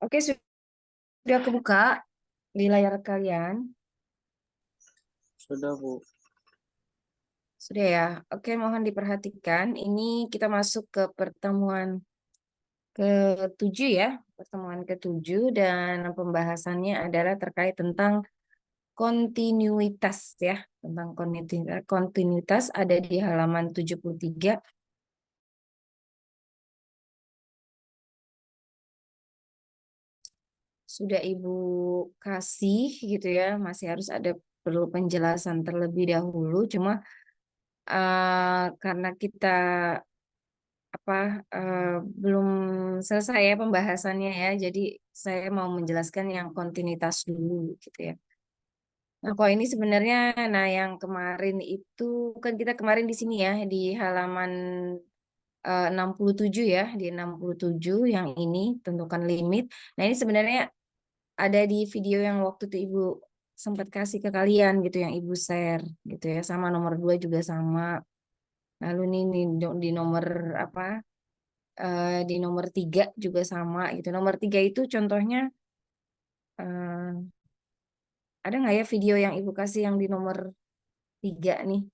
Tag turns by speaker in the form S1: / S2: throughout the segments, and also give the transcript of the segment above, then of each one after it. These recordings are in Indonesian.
S1: Oke, sudah kebuka di layar kalian.
S2: Sudah, Bu.
S1: Sudah ya. Oke, mohon diperhatikan. Ini kita masuk ke pertemuan ke-7 ya. Pertemuan ke-7 dan pembahasannya adalah terkait tentang kontinuitas ya. Tentang kontinuitas. Kontinuitas ada di halaman 73. Sudah Ibu kasih gitu ya. Masih harus ada perlu penjelasan terlebih dahulu. Cuma karena kita apa belum selesai ya pembahasannya ya. Jadi saya mau menjelaskan yang kontinuitas dulu gitu ya. Nah, kalau ini sebenarnya yang kemarin itu kan kita kemarin di sini ya di halaman 67 ya, di 67 yang ini tentukan limit. Nah, ini sebenarnya ada di video yang waktu itu Ibu sempat kasih ke kalian gitu yang Ibu share gitu ya. Sama nomor 2 juga sama. Lalu ini di nomor apa? Di nomor 3 juga sama gitu. Nomor 3 itu contohnya eh, ada nggak ya video yang Ibu kasih yang di nomor 3 nih?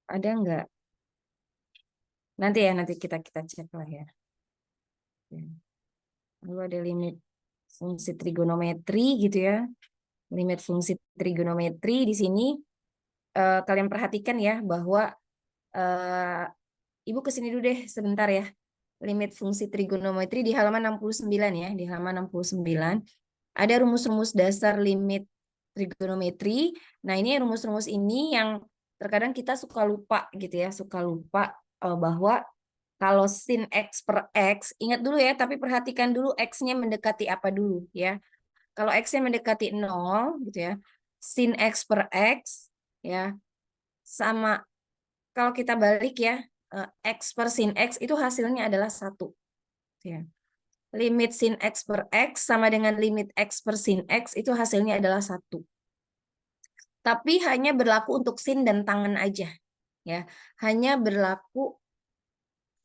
S1: Ada nggak? Nanti kita kita cek lah ya. Lalu ada limit fungsi trigonometri gitu ya. Limit fungsi trigonometri di sini kalian perhatikan ya bahwa eh, Ibu kesini dulu deh sebentar ya. Limit fungsi trigonometri di halaman 69 ya, di halaman 69. Ada rumus-rumus dasar limit trigonometri. Nah, ini rumus-rumus ini yang terkadang kita suka lupa gitu ya, suka lupa bahwa kalau sin X per X, ingat dulu ya, tapi perhatikan dulu X-nya mendekati apa dulu ya. Kalau X-nya mendekati 0 gitu ya, sin X per X ya, sama kalau kita balik ya, X per sin X itu hasilnya adalah 1. Ya. Limit sin X per X sama dengan limit X per sin X itu hasilnya adalah 1. Tapi hanya berlaku untuk sin dan tangan aja. Ya, hanya berlaku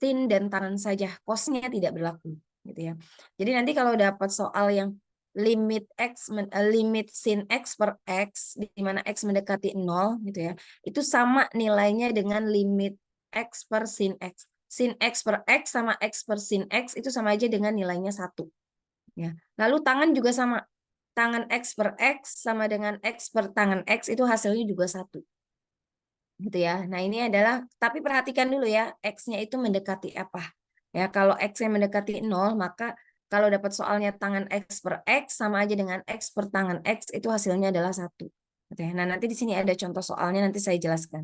S1: sin dan tangan saja, cosnya tidak berlaku gitu ya. Jadi nanti kalau dapat soal yang limit sin X per X di mana X mendekati 0 gitu ya. Itu sama nilainya dengan limit X per sin X. Sin X per X sama X per sin X itu sama aja dengan nilainya 1 ya. Lalu tangan juga sama. Tangan X per X sama dengan X per tangan X itu hasilnya juga 1 gitu ya. Nah, ini adalah tapi perhatikan dulu ya, X-nya itu mendekati apa. Ya, kalau X-nya mendekati 0, maka kalau dapat soalnya tangan X per X sama aja dengan X per tangan X itu hasilnya adalah 1. Gitu ya. Nah, nanti di sini ada contoh soalnya nanti saya jelaskan.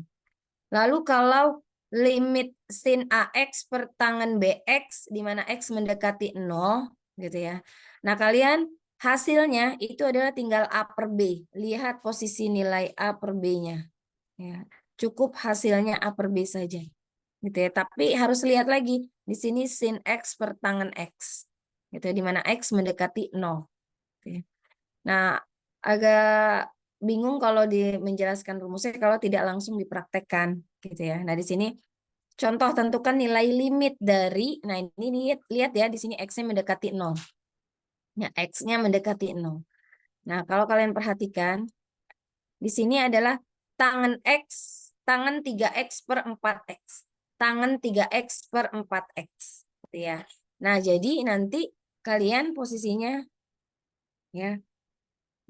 S1: Lalu kalau limit sin AX per tangan BX di mana X mendekati 0 gitu ya. Nah, kalian hasilnya itu adalah tinggal A per B. Lihat posisi nilai A per B-nya. Ya, cukup hasilnya A per B saja. Gitu ya. Tapi harus lihat lagi di sini sin X per tangan X. Gitu ya, di mana X mendekati 0. Gitu ya. Nah, agak bingung kalau menjelaskan rumusnya kalau tidak langsung dipraktekkan gitu ya. Nah, di sini contoh tentukan nilai limit dari ini lihat ya di sini X-nya mendekati 0. Ya, X-nya mendekati 0. Nah, kalau kalian perhatikan di sini adalah tangan X, tangan 3X per 4X. Tangan 3X per 4X. Gitu ya. Nah, jadi nanti kalian posisinya ya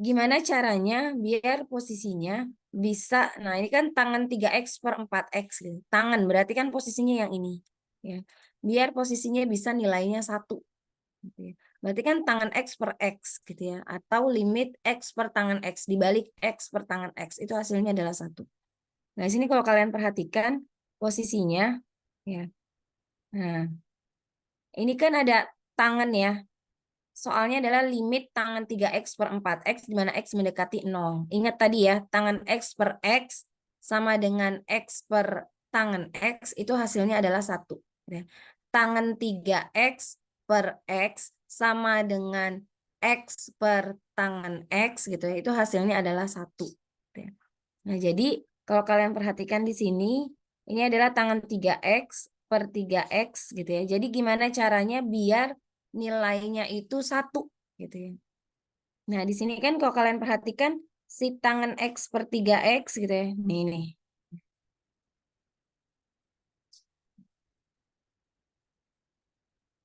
S1: gimana caranya biar posisinya bisa, nah ini kan tangan 3X per 4X gitu. Tangan berarti kan posisinya yang ini. Ya. Biar posisinya bisa nilainya 1. Gitu ya. Berarti kan tangan X per X gitu ya. Atau limit X per tangan X dibalik X per tangan X itu hasilnya adalah 1. Nah, sini kalau kalian perhatikan posisinya ya. Nah, ini kan ada tangan ya. Soalnya adalah limit tangan 3X per 4X di mana X mendekati 0. Ingat tadi ya, tangan X per X sama dengan X per tangan X itu hasilnya adalah 1. Tangan 3X per X sama dengan X per tangan X gitu ya, itu hasilnya adalah 1. Nah, jadi Kalau kalian perhatikan di sini, ini adalah tangan 3X per 3X gitu ya. Jadi gimana caranya biar nilainya itu 1 gitu ya. Nah, di sini kan kalau kalian perhatikan si tangan X per 3X gitu ya. Nih.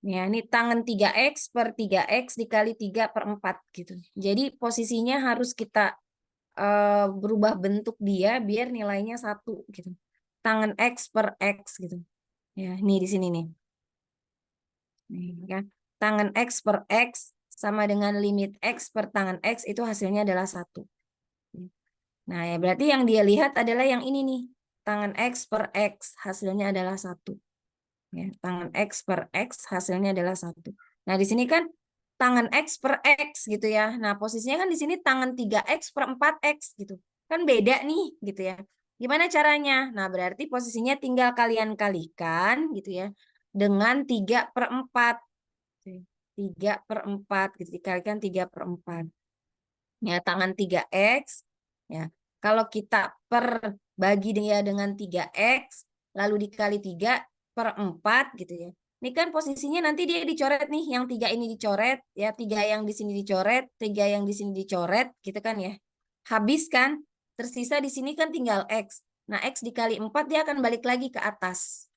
S1: Ya, ini tangan 3X per 3X dikali 3 per 4 gitu. Jadi posisinya harus kita berubah bentuk dia biar nilainya 1 gitu. Tangan X per X gitu. Ya, nih di sini nih. Nih, ya. Tangan X per X sama dengan limit X per tangan X itu hasilnya adalah 1. Nah, ya berarti yang dia lihat adalah yang ini nih. Tangan X per X hasilnya adalah 1. Ya, tangan X per X hasilnya adalah 1. Nah, di sini kan tangan X per X gitu ya. Nah, posisinya kan di sini tangan 3X per 4X gitu. Kan beda nih gitu ya. Gimana caranya? Nah, berarti posisinya tinggal kalian kalikan gitu ya dengan 3 per 4. 3 per 4 gitu. Dikalikan 3 per 4. Ya, tangan 3X. Ya. Kalau kita bagi dia dengan 3X, lalu dikali 3 per 4 gitu ya. Ini kan posisinya nanti dia dicoret nih, yang 3 ini dicoret, ya 3 yang di sini dicoret, 3 yang di sini dicoret, gitu kan ya. Habis kan, tersisa di sini kan tinggal X. Nah, X dikali 4 dia akan balik lagi ke atas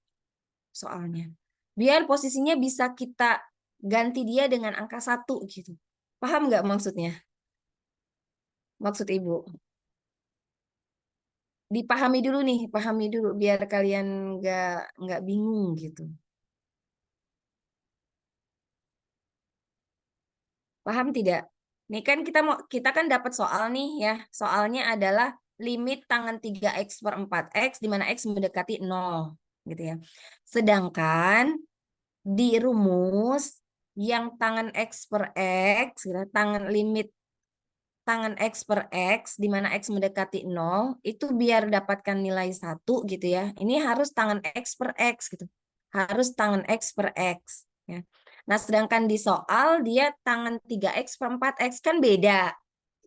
S1: soalnya. Biar posisinya bisa kita ganti dia dengan angka 1 gitu. Paham nggak maksudnya? Maksud Ibu? Dipahami dulu nih, pahami dulu biar kalian nggak bingung gitu. Paham tidak? Nih kan kita kan dapat soal nih ya. Soalnya adalah limit tangan 3X per 4X di mana X mendekati 0 gitu ya. Sedangkan di rumus yang tangan X per X, gitu, tangan limit tangan X per X, di mana X mendekati 0, itu biar dapatkan nilai 1 gitu ya. Ini harus tangan X per X gitu. Harus tangan X per X. Ya. Nah, sedangkan di soal dia tangan 3X per 4X kan beda.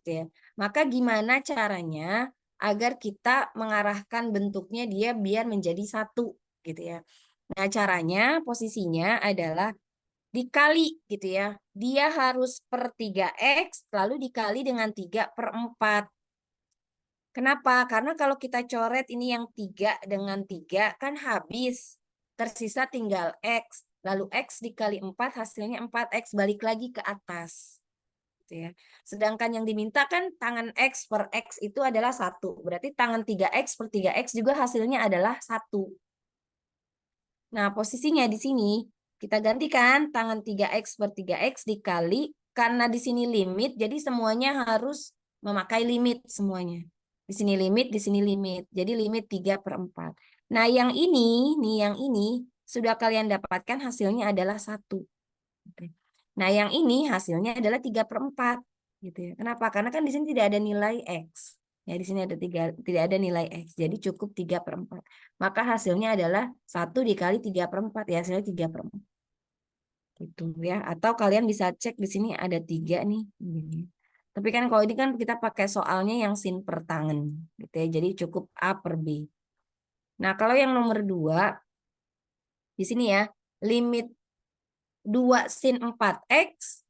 S1: Gitu ya. Maka gimana caranya agar kita mengarahkan bentuknya dia biar menjadi 1 gitu ya. Nah, caranya posisinya adalah dikali gitu ya. Dia harus per 3X lalu dikali dengan 3 per 4. Kenapa? Karena kalau kita coret ini yang 3 dengan 3 kan habis. Tersisa tinggal X. Lalu X dikali 4 hasilnya 4X balik lagi ke atas. Gitu ya. Sedangkan yang diminta kan tangan X per X itu adalah 1. Berarti tangan 3X per 3X juga hasilnya adalah 1. Nah, posisinya di sini kita gantikan tangan 3X per 3X dikali, karena di sini limit, jadi semuanya harus memakai limit semuanya. Di sini limit, di sini limit. Jadi limit 3 per 4. Nah, yang ini, nih yang ini, sudah kalian dapatkan hasilnya adalah 1. Nah, yang ini hasilnya adalah 3 per 4. Gitu ya. Kenapa? Karena kan di sini tidak ada nilai X. Ya, di sini ada tidak ada nilai X. Jadi cukup 3 per 4. Maka hasilnya adalah 1 dikali 3 per 4. Ya, hasilnya 3 per 4. Gitu ya. Atau kalian bisa cek di sini ada 3 nih. Tapi kan kalau ini kan kita pakai soalnya yang sin per tangan. Gitu ya. Jadi cukup A per B. Nah, kalau yang nomor 2, di sini ya, limit 2 sin 4X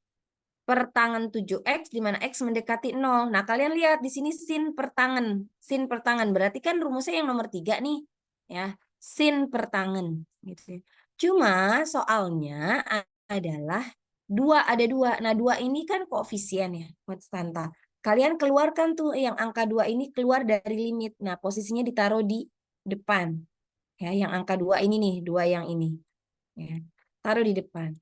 S1: per tangan 7X di mana X mendekati 0. Nah, kalian lihat di sini sin per tangan. Sin per tangan berarti kan rumusnya yang nomor 3 nih. Ya, sin per tangan gitu ya. Cuma soalnya adalah 2 ada 2. Nah, 2 ini kan koefisien ya, konstanta. Kalian keluarkan tuh yang angka 2 ini keluar dari limit. Nah, posisinya ditaruh di depan. Ya, yang angka 2 ini nih, 2 yang ini. Ya, taruh di depan.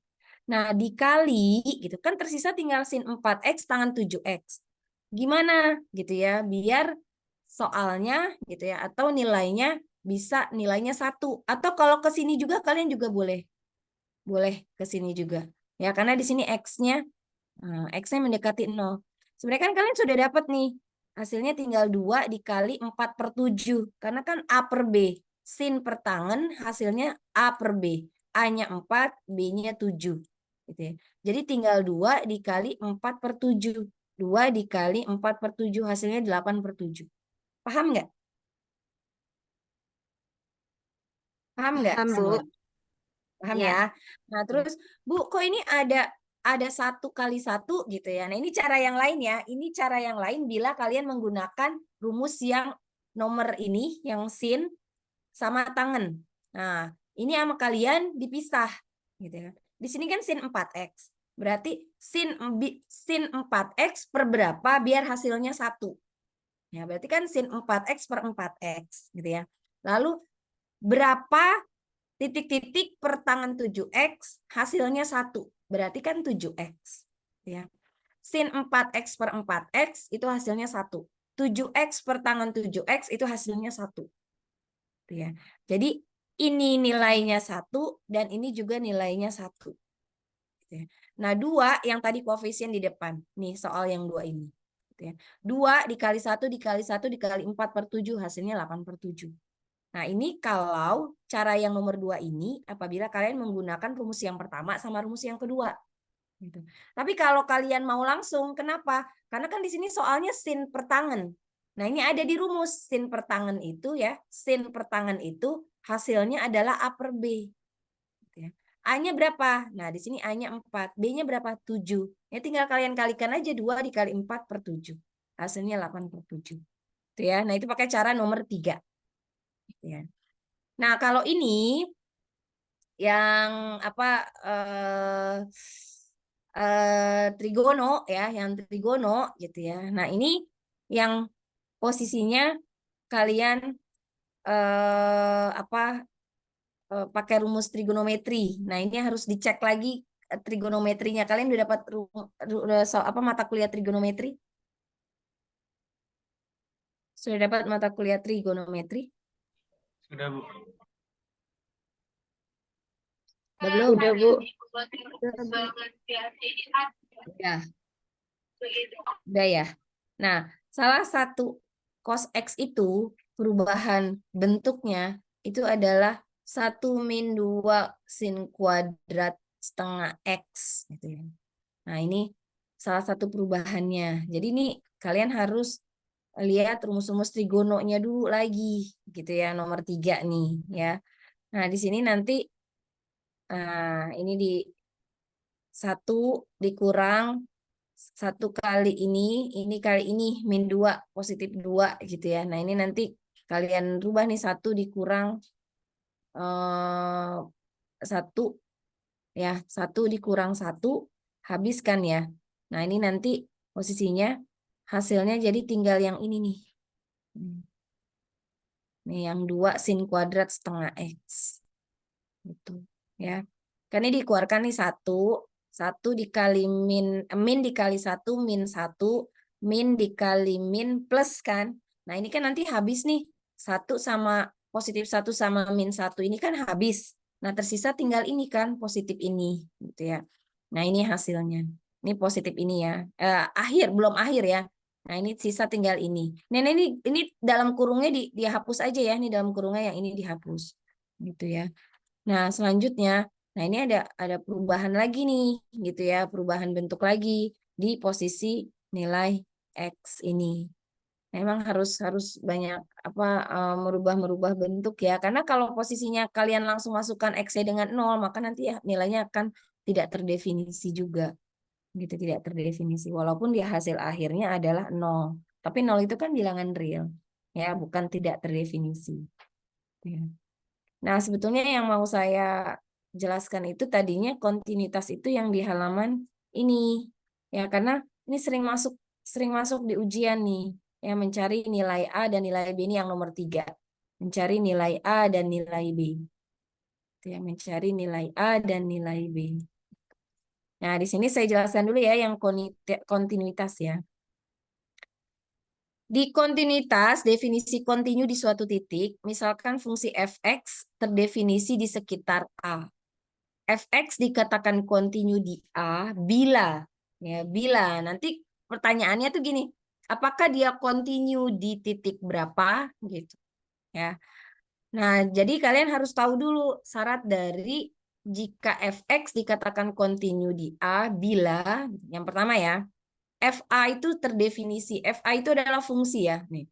S1: Nah, dikali gitu kan tersisa tinggal sin 4X tangan 7X. Gimana gitu ya, biar soalnya gitu ya atau nilainya bisa nilainya 1. Atau kalau ke sini juga kalian juga boleh. Boleh ke sini juga. Ya, karena di sini X-nya X-nya mendekati 0. Sebenarnya kan kalian sudah dapat nih. Hasilnya tinggal 2 dikali 4 per 7. Karena kan A per B. Sin per tangan hasilnya A per B. A-nya 4, B-nya 7. Gitu ya. Jadi tinggal 2 dikali 4 per 7. 2 dikali 4 per 7 hasilnya 8 per 7. Paham nggak? Paham nggak
S2: Paham, Bu.
S1: semua? Paham
S2: Ya.
S1: ya? Nah, terus Bu, kok ini ada 1 kali 1 gitu ya. Nah, ini cara yang lain ya. Ini cara yang lain bila kalian menggunakan rumus yang nomor ini, yang sin sama tangan. Nah, ini sama kalian dipisah gitu ya. Di sini kan sin 4x. Berarti sin 4x per berapa biar hasilnya 1. Ya, berarti kan sin 4x per 4x gitu ya. Lalu berapa titik-titik per tangan 7x hasilnya 1. Berarti kan 7x. Ya. Sin 4x per 4x itu hasilnya 1. 7x per tangan 7x itu hasilnya 1. Ya. Jadi ini nilainya 1 dan ini juga nilainya 1. Nah, 2 yang tadi koefisien di depan. Nih soal yang 2 ini. 2 dikali 1 dikali 1 dikali 4 per 7 hasilnya 8 per 7. Nah, ini kalau cara yang nomor 2 ini apabila kalian menggunakan rumus yang pertama sama rumus yang kedua. Gitu. Tapi kalau kalian mau langsung, kenapa? Karena kan di sini soalnya sin per tangan. Nah, ini ada di rumus sin per tangan itu ya. Sin per tangan itu hasilnya adalah A per B. Gitu ya. A-nya berapa? Nah, di sini A-nya 4. B-nya berapa? 7. Ya tinggal kalian kalikan aja 2 dikali 4 per 7. Hasilnya 8 per 7. Itu ya. Nah, itu pakai cara nomor 3. Ya. Nah, kalau ini yang apa trigono ya, yang trigono gitu ya. Nah, ini yang posisinya kalian apa pakai rumus trigonometri. Nah, ini harus dicek lagi trigonometrinya. Kalian udah dapat apa mata kuliah trigonometri? Sudah dapat mata kuliah trigonometri?
S3: Sudah, Bu.
S1: Udah belum?
S2: Udah, Bu.
S1: Ya, udah ya. Nah, salah satu cos X itu perubahan bentuknya itu adalah 1-2 sin kuadrat setengah X. Gitu ya. Nah, ini salah satu perubahannya. Jadi ini kalian harus lihat rumus-rumus trigononya dulu lagi. Gitu ya, nomor 3 nih. Ya. Nah, di sini nanti ini di 1 dikurang 1 kali ini kali ini min 2 positif 2 gitu ya. Nah, ini nanti kalian rubah nih 1 dikurang 1 ya, 1 dikurang 1 habiskan ya. Nah, ini nanti posisinya hasilnya jadi tinggal yang ini nih. Nih yang 2 sin kuadrat setengah X. Gitu ya. Kan ini dikeluarkan nih 1 dikali min dikali 1 min 1 min dikali min plus kan. Nah, ini kan nanti habis nih 1 sama positif 1 sama min 1 ini kan habis. Nah, tersisa tinggal ini kan positif ini gitu ya. Nah, ini hasilnya. Ini positif ini ya. Belum akhir ya. Nah, ini sisa tinggal ini. Nah, ini dalam kurungnya dihapus aja ya. Ini dalam kurungnya yang ini dihapus. Gitu ya. Nah, selanjutnya, nah ini ada perubahan lagi nih, gitu ya, perubahan bentuk lagi di posisi nilai X ini. Memang harus banyak apa merubah bentuk ya, karena kalau posisinya kalian langsung masukkan X-nya dengan 0, maka nanti ya nilainya akan tidak terdefinisi juga, gitu, tidak terdefinisi. Walaupun di hasil akhirnya adalah 0, tapi 0 itu kan bilangan real, ya, bukan tidak terdefinisi. Ya. Nah, sebetulnya yang mau saya jelaskan itu tadinya kontinuitas itu yang di halaman ini. Ya, karena ini sering masuk di ujian nih. Ya, mencari nilai A dan nilai B ini yang nomor 3. Mencari nilai A dan nilai B. Ya, mencari nilai A dan nilai B. Nah, di sini saya jelaskan dulu ya yang kontinuitas ya. Di kontinuitas, definisi kontinu di suatu titik, misalkan fungsi f(x) terdefinisi di sekitar A. Fx dikatakan kontinu di A bila nanti pertanyaannya tuh gini, apakah dia kontinu di titik berapa gitu ya. Nah, jadi kalian harus tahu dulu syarat dari jika Fx dikatakan kontinu di A bila yang pertama ya, Fa itu terdefinisi. Fa itu adalah fungsi ya nih.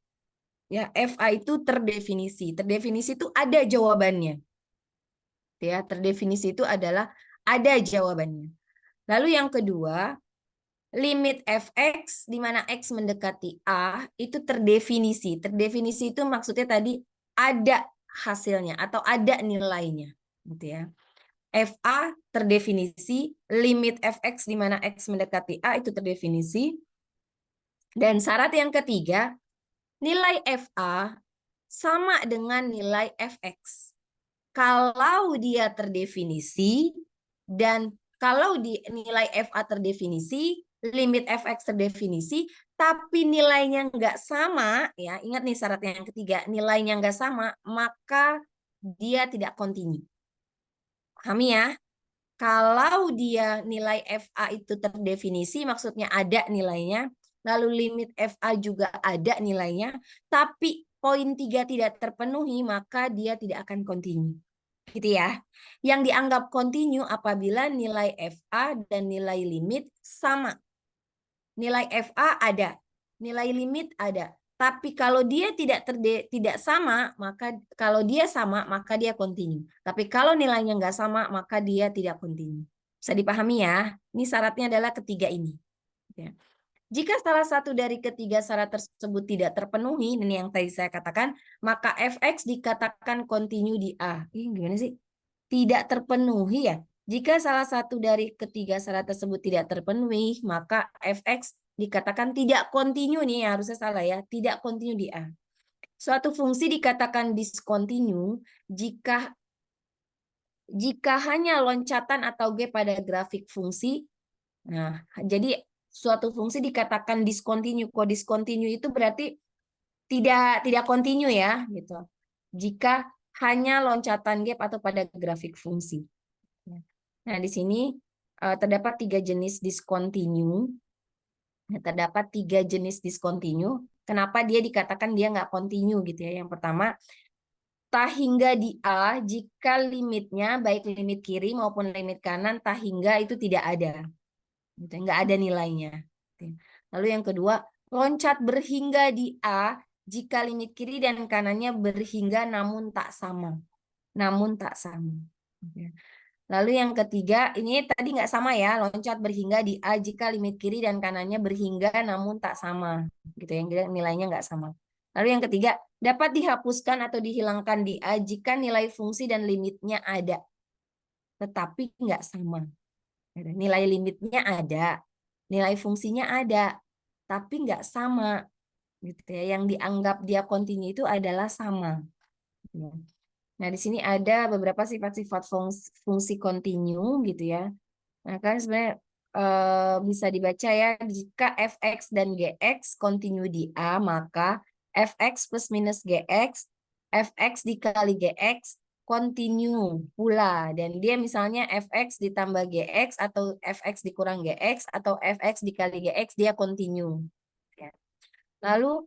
S1: Ya, Fa itu terdefinisi. Terdefinisi itu ada jawabannya. Ya, terdefinisi itu adalah ada jawabannya. Lalu yang kedua, limit fx di mana x mendekati a itu terdefinisi. Terdefinisi itu maksudnya tadi ada hasilnya atau ada nilainya, gitu ya. FA terdefinisi, limit fx di mana x mendekati a itu terdefinisi. Dan syarat yang ketiga, nilai FA sama dengan nilai fx. Kalau dia terdefinisi dan kalau nilai FA terdefinisi, limit fx terdefinisi, tapi nilainya nggak sama, ya ingat nih syarat yang ketiga, nilainya nggak sama, maka dia tidak kontinu. Pahami ya? Kalau dia nilai FA itu terdefinisi, maksudnya ada nilainya, lalu limit FA juga ada nilainya, tapi poin 3 tidak terpenuhi, maka dia tidak akan kontinu. Gitu ya. Yang dianggap kontinu apabila nilai FA dan nilai limit sama. Nilai FA ada, nilai limit ada. Tapi kalau dia tidak sama, maka kalau dia sama, maka dia kontinu. Tapi kalau nilainya nggak sama, maka dia tidak kontinu. Bisa dipahami ya? Ini syaratnya adalah ketiga ini. Ya. Jika salah satu dari ketiga syarat tersebut tidak terpenuhi, ini yang tadi saya katakan, maka fx dikatakan kontinu di A. Ini gimana sih? Tidak terpenuhi ya. Jika salah satu dari ketiga syarat tersebut tidak terpenuhi, maka fx dikatakan tidak kontinu nih, harusnya salah ya, tidak kontinu di A. Suatu fungsi dikatakan diskontinu jika hanya loncatan atau G pada grafik fungsi. Nah, jadi suatu fungsi dikatakan diskontinu. Kok diskontinu itu berarti tidak kontinu ya, gitu. Jika hanya loncatan gap atau pada grafik fungsi. Nah, di sini terdapat 3 jenis diskontinu. Terdapat 3 jenis diskontinu. Kenapa dia dikatakan dia nggak kontinu gitu ya? Yang pertama, tak hingga di A jika limitnya baik limit kiri maupun limit kanan tak hingga itu tidak ada. Gitu, nggak ada nilainya. Lalu yang kedua, loncat berhingga di A jika limit kiri dan kanannya berhingga namun tak sama. Namun tak sama. Lalu yang ketiga, ini tadi nggak sama ya, loncat berhingga di A jika limit kiri dan kanannya berhingga namun tak sama. Gitu yang nilainya nggak sama. Lalu yang ketiga, dapat dihapuskan atau dihilangkan di A jika nilai fungsi dan limitnya ada. Tetapi nggak sama. Nilai limitnya ada, nilai fungsinya ada, tapi nggak sama. Gitu ya. Yang dianggap dia kontinu itu adalah sama. Nah, di sini ada beberapa sifat-sifat fungsi kontinu gitu ya. Nah, kan sebenarnya bisa dibaca ya, jika fx dan gx kontinu di A, maka fx plus minus gx, fx dikali gx kontinu pula. Dan dia misalnya fx ditambah gx atau fx dikurang gx atau fx dikali gx, dia kontinu. Lalu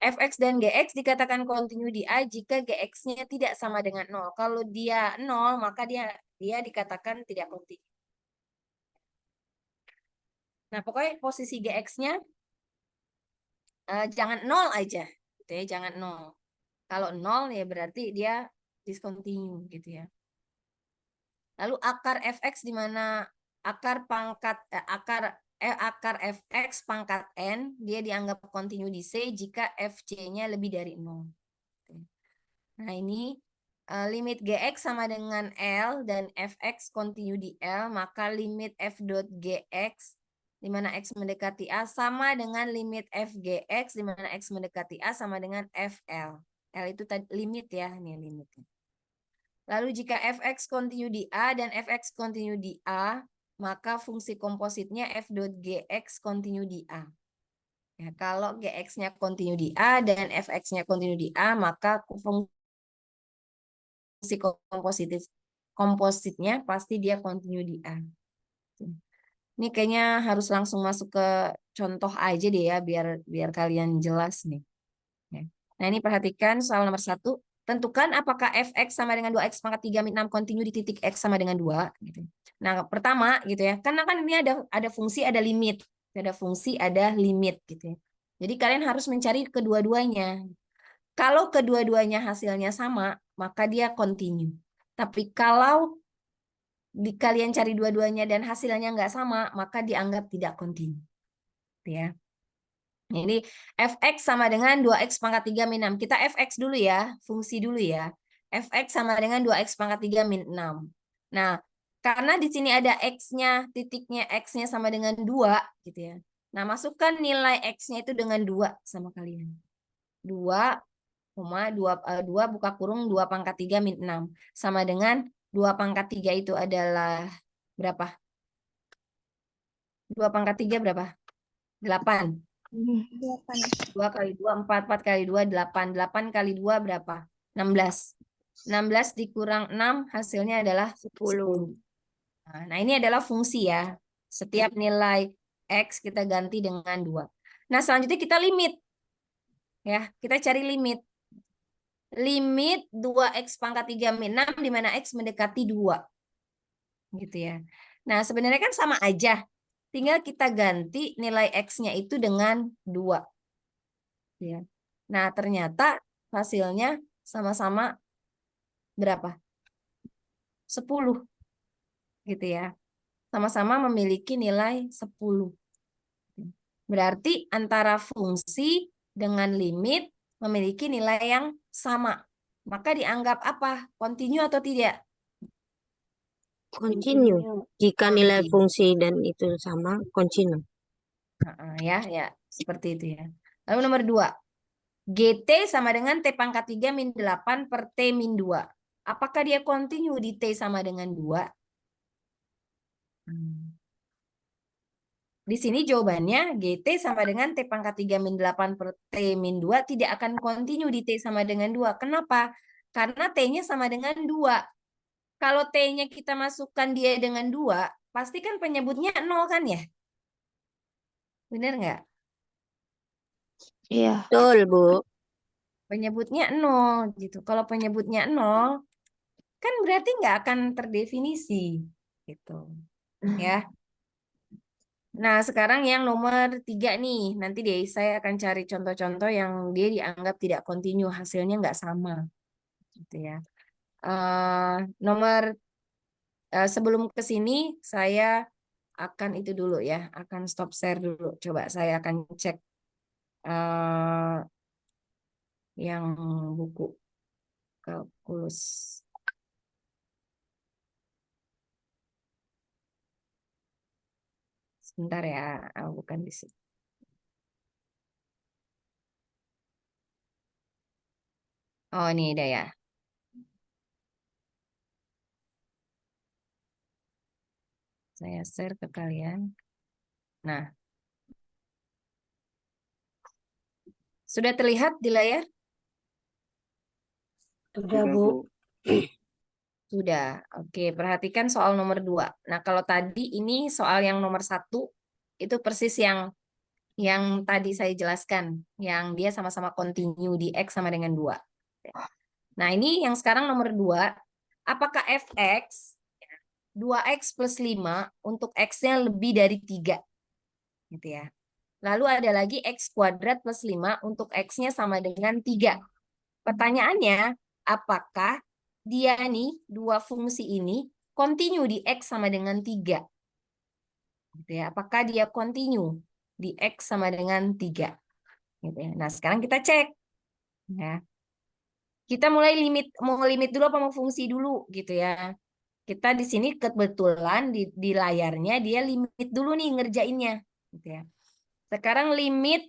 S1: fx dan gx dikatakan kontinu di A jika gx-nya tidak sama dengan 0. Kalau dia 0, maka dia dikatakan tidak kontinu. Nah, pokoknya posisi gx-nya jangan 0 aja, gitu ya, jangan 0. Kalau 0 ya berarti dia discontinue gitu ya. Lalu akar fx di mana akar fx pangkat n dia dianggap kontinu di C jika fc-nya lebih dari 0. Nah, ini limit gx sama dengan L dan fx kontinu di L, maka limit f dot gx di mana x mendekati A sama dengan limit fgx di mana x mendekati A sama dengan fl. L itu tadi limit ya, ini limitnya. Lalu jika fx kontinu di A dan fx kontinu di A, maka fungsi kompositnya f dot gx kontinu di A. Ya, kalau gx-nya kontinu di A dan fx-nya kontinu di A, maka fungsi kompositnya pasti dia kontinu di A. Ini kayaknya harus langsung masuk ke contoh aja deh ya, biar kalian jelas nih. Nah, ini perhatikan soal nomor 1. Tentukan apakah fx sama dengan 2x pangkat 3 min 6 kontinu di titik x sama dengan 2. Gitu. Nah, pertama gitu ya, karena kan ini ada fungsi, ada limit. Ada fungsi, ada limit. Gitu ya. Jadi kalian harus mencari kedua-duanya. Kalau kedua-duanya hasilnya sama, maka dia kontinu. Tapi kalau kalian cari dua-duanya dan hasilnya nggak sama, maka dianggap tidak kontinu. Ya. Jadi fx sama dengan 2x pangkat 3 min 6. Kita fx dulu ya, fungsi dulu ya. Fx sama dengan 2x pangkat 3 min 6. Nah, karena di sini ada x-nya, titiknya x-nya sama dengan 2 gitu ya. Nah, masukkan nilai x-nya itu dengan 2 sama kalian. 2, 2 buka kurung 2 pangkat 3 min 6. Sama dengan 2 pangkat 3 itu adalah berapa? 2 pangkat 3 berapa? 8. 2 kali 2, 4. 4 kali 2, 8. 8 kali 2 berapa? 16. 16 dikurang 6 hasilnya adalah 10. Nah, ini adalah fungsi ya. Setiap nilai X kita ganti dengan 2. Nah, selanjutnya kita limit. Ya, kita cari limit. Limit 2x pangkat 3 min 6 di mana X mendekati 2. Gitu ya. Nah, sebenarnya kan sama aja. Tinggal kita ganti nilai X-nya itu dengan 2. Ya. Nah, ternyata hasilnya sama-sama berapa? 10. Gitu ya. Sama-sama memiliki nilai 10. Berarti antara fungsi dengan limit memiliki nilai yang sama. Maka dianggap apa? Kontinu atau tidak?
S2: Continue. Jika nilai
S1: Kontinu.
S2: fungsi dan itu sama, continue.
S1: Ya, seperti itu ya. Lalu nomor 2. GT sama dengan T pangkat 3 min 8 per T min 2. Apakah dia kontinu di T sama dengan 2? Di sini jawabannya GT sama dengan T pangkat 3 min 8 per T min 2 tidak akan kontinu di T sama dengan 2. Kenapa? Karena T-nya sama dengan 2. Kalau T-nya kita masukkan dia dengan 2, pasti kan penyebutnya 0 kan ya? Benar nggak?
S4: Iya.
S2: Betul, Bu.
S1: Penyebutnya 0 gitu. Kalau penyebutnya 0, kan berarti nggak akan terdefinisi gitu. Ya. Nah, sekarang yang nomor 3 nih. Nanti deh saya akan cari contoh-contoh yang dia dianggap tidak kontinu, hasilnya nggak sama. Gitu ya. Sebelum ke sini, saya akan itu dulu ya. Akan stop share dulu. Coba saya akan cek yang buku kalkulus. Sebentar ya, bukan di sini. Oh, ini ada ya. Saya share ke kalian. Nah, sudah terlihat di layar?
S4: Sudah, Bu.
S1: Sudah. Oke, perhatikan soal nomor 2. Nah, kalau tadi ini soal yang nomor 1, itu persis yang tadi saya jelaskan, yang dia sama-sama kontinu di X sama dengan 2. Nah, ini yang sekarang nomor 2, apakah fx 2x plus 5 untuk x-nya lebih dari 3? Gitu ya. Lalu ada lagi x kuadrat plus 5 untuk x-nya sama dengan 3. Pertanyaannya, apakah dia nih, dua fungsi ini, kontinu di x sama dengan 3? Gitu ya. Apakah dia kontinu di x sama dengan 3? Gitu ya. Nah, sekarang kita cek. Ya. Kita mulai mau limit dulu apa mau fungsi dulu gitu ya. Kita di sini kebetulan di layarnya dia limit dulu nih ngerjainnya. Gitu ya. Sekarang limit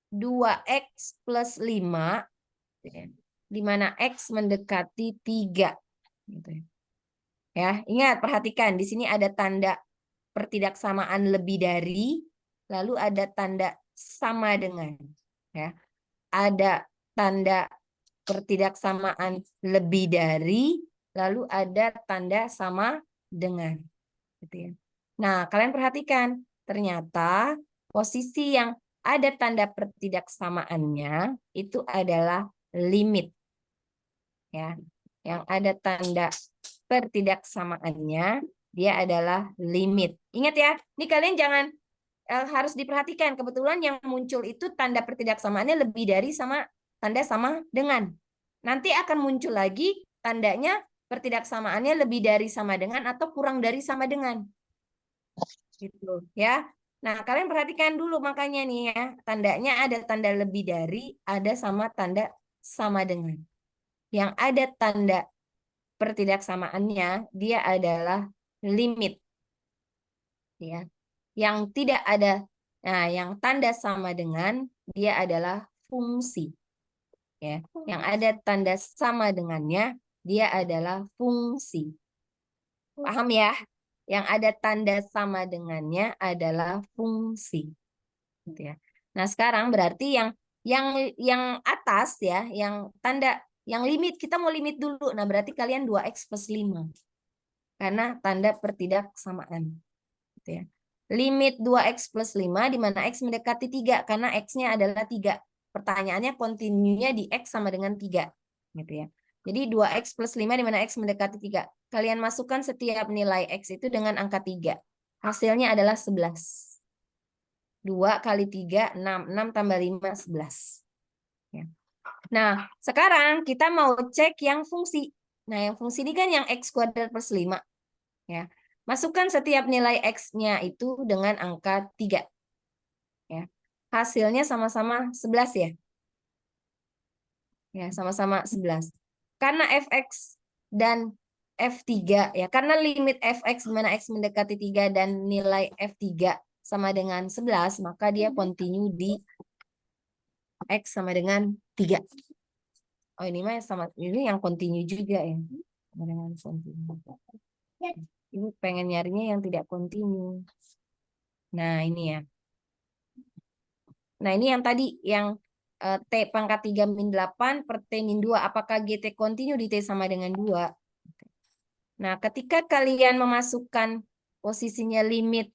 S1: 2x plus 5, gitu ya, di mana x mendekati 3. Gitu ya. Ya, ingat, perhatikan di sini ada tanda pertidaksamaan lebih dari, lalu ada tanda sama dengan. Ya, ada tanda pertidaksamaan lebih dari, lalu ada tanda sama dengan. Gitu ya. Nah, kalian perhatikan, ternyata posisi yang ada tanda pertidaksamaannya itu adalah limit. Ya, yang ada tanda pertidaksamaannya dia adalah limit. Ingat ya, ini kalian jangan harus diperhatikan. Kebetulan yang muncul itu tanda pertidaksamaannya lebih dari sama tanda sama dengan. Nanti akan muncul lagi tandanya pertidaksamaannya lebih dari sama dengan atau kurang dari sama dengan. Gitu ya. Nah, kalian perhatikan dulu makanya nih ya, tandanya ada tanda lebih dari, ada sama tanda sama dengan. Yang ada tanda pertidaksamaannya dia adalah limit. Ya. Yang tidak ada, nah yang tanda sama dengan dia adalah fungsi. Ya. Yang ada tanda sama dengannya dia adalah fungsi. Paham ya? Yang ada tanda sama dengannya adalah fungsi. Gitu ya. Nah, sekarang berarti yang atas ya, yang tanda yang limit, kita mau limit dulu. Nah, berarti kalian 2x plus 5. Karena tanda pertidaksamaan. Gitu ya. Limit 2x plus 5 di mana x mendekati 3 karena x-nya adalah 3. Pertanyaannya kontinunya di x sama dengan 3. Gitu ya. Jadi 2x plus 5 di mana x mendekati 3. Kalian masukkan setiap nilai x itu dengan angka 3. Hasilnya adalah 11. 2 kali 3, 6. 6 tambah 5, 11. Ya. Nah, sekarang kita mau cek yang fungsi. Nah, yang fungsi ini kan yang x kuadrat plus 5. Ya. Masukkan setiap nilai x-nya itu dengan angka 3. Ya. Hasilnya sama-sama 11 ya. Ya, sama-sama 11. Karena fx dan f3 ya, karena limit fx di mana x mendekati 3 dan nilai f3 sama dengan 11, maka dia continue di x sama dengan 3. Oh, ini mah sama, ini yang continue juga ya. Sama dengan continue. Ini pengen nyarinya yang tidak continue. Nah, ini ya. Nah, ini yang tadi yang T pangkat 3 min 8 per T min 2. Apakah GT continue di T sama dengan 2? Nah, ketika kalian memasukkan posisinya limit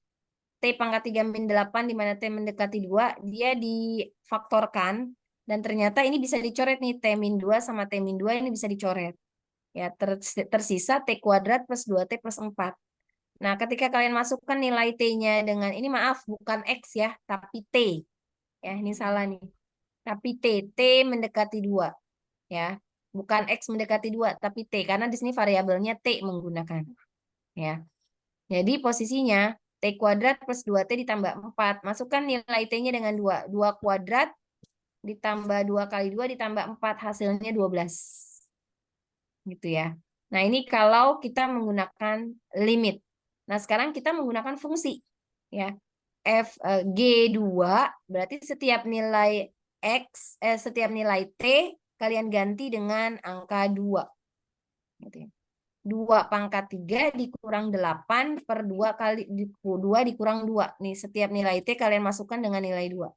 S1: T pangkat 3 min 8 di mana T mendekati 2, dia difaktorkan dan ternyata ini bisa dicoret nih, T min 2 sama T min 2 ini bisa dicoret. Ya, tersisa T kuadrat plus 2T plus 4. Nah, ketika kalian masukkan nilai T-nya dengan, ini maaf, bukan X ya, tapi T. Ya, ini salah nih. Tapi T mendekati 2. Ya, bukan X mendekati 2, tapi T. Karena di sini variabelnya T menggunakan. Ya. Jadi posisinya T kuadrat plus 2T ditambah 4. Masukkan nilai T-nya dengan 2. 2 kuadrat ditambah 2 kali 2 ditambah 4. Hasilnya 12. Gitu ya. Nah, ini kalau kita menggunakan limit. Nah, sekarang kita menggunakan fungsi. Ya. G2 berarti setiap nilai X, setiap nilai T kalian ganti dengan angka 2. Gitu ya. 2 pangkat 3 dikurang 8 per 2 kali 2 dikurang 2. Nih, setiap nilai T kalian masukkan dengan nilai 2.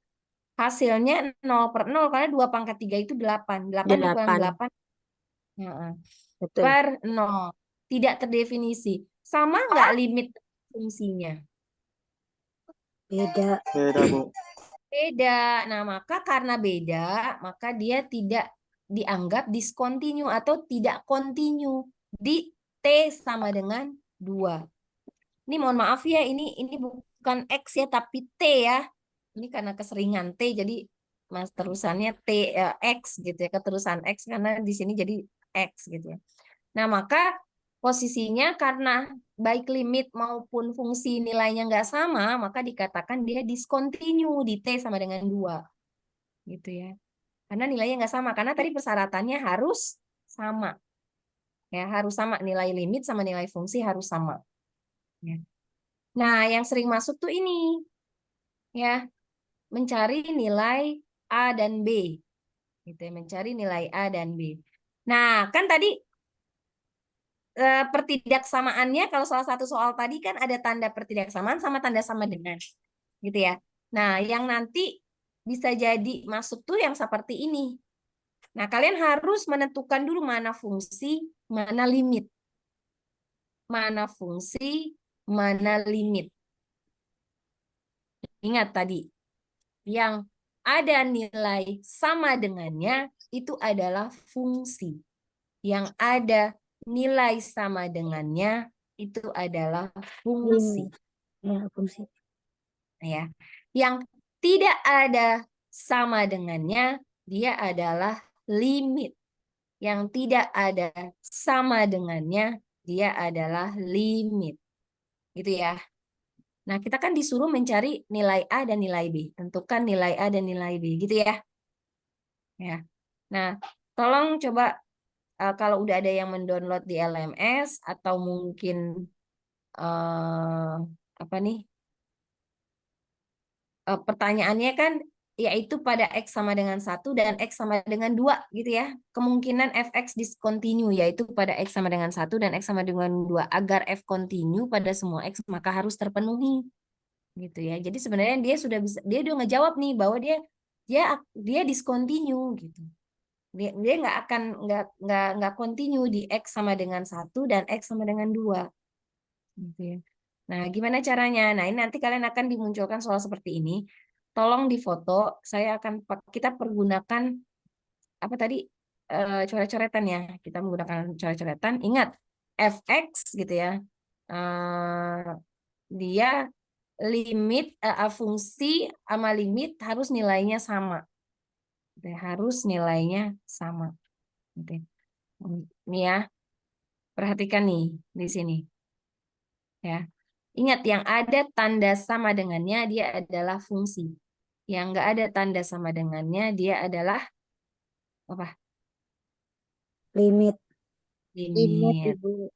S1: Hasilnya 0 per 0 karena 2 pangkat 3 itu 8. 8 dikurang 8. Nah,
S2: Betul.
S1: per 0. Tidak terdefinisi. Sama nggak limit fungsinya?
S2: Beda.
S3: Beda, Bu.
S1: Beda. Nah, maka karena beda, maka dia tidak dianggap discontinue atau tidak continue di T sama dengan 2. Ini mohon maaf ya, ini bukan X ya, tapi T ya. Ini karena keseringan T, jadi mas terusannya T X gitu ya, keterusan X karena di sini jadi X gitu ya. Nah, maka posisinya karena baik limit maupun fungsi nilainya nggak sama, maka dikatakan dia discontinue di T sama dengan 2. Gitu ya. Karena nilainya nggak sama, karena tadi persyaratannya harus sama. Ya, harus sama, nilai limit sama nilai fungsi harus sama. Ya. Nah, yang sering masuk tuh ini. Ya, mencari nilai A dan B. Gitu ya, mencari nilai A dan B. Nah, kan tadi pertidaksamaannya kalau salah satu soal tadi kan ada tanda pertidaksamaan sama tanda sama dengan. Gitu ya. Nah, yang nanti bisa jadi masuk tuh yang seperti ini. Nah, kalian harus menentukan dulu mana fungsi, mana limit. Mana fungsi, mana limit. Ingat tadi, yang ada nilai sama dengannya itu adalah fungsi. Yang ada nilai sama dengannya itu adalah fungsi.
S2: Ya, fungsi.
S1: Ya. Yang tidak ada sama dengannya dia adalah limit. yang tidak ada sama dengannya, dia adalah limit. Gitu ya. Nah, kita kan disuruh mencari nilai A dan nilai B. Tentukan nilai A dan nilai B, gitu ya. Ya. Nah, tolong coba kalau udah ada yang mendownload di LMS atau mungkin apa nih? Pertanyaannya kan yaitu pada X sama dengan 1 dan X sama dengan 2 gitu ya. Kemungkinan fx discontinue yaitu pada X sama dengan 1 dan X sama dengan 2. Agar F continue pada semua X maka harus terpenuhi gitu ya. Jadi sebenarnya dia udah ngejawab nih bahwa dia discontinue gitu. Dia nggak continue di X sama dengan 1 dan X sama dengan 2 gitu ya. Nah, gimana caranya? Nah, ini nanti kalian akan dimunculkan soal seperti ini. Tolong difoto. Kita pergunakan apa tadi? Coret-coretan ya. Kita menggunakan coret-coretan. Ingat, fx gitu ya. Dia fungsi sama limit harus nilainya sama. Gitu ya. Harus nilainya sama. Gitu ya. Ini ya. Perhatikan nih di sini. Ya. Ingat, yang ada tanda sama dengannya dia adalah fungsi. Yang nggak ada tanda sama dengannya dia adalah apa?
S2: Limit. Limit,
S1: Limit.
S2: Ibu.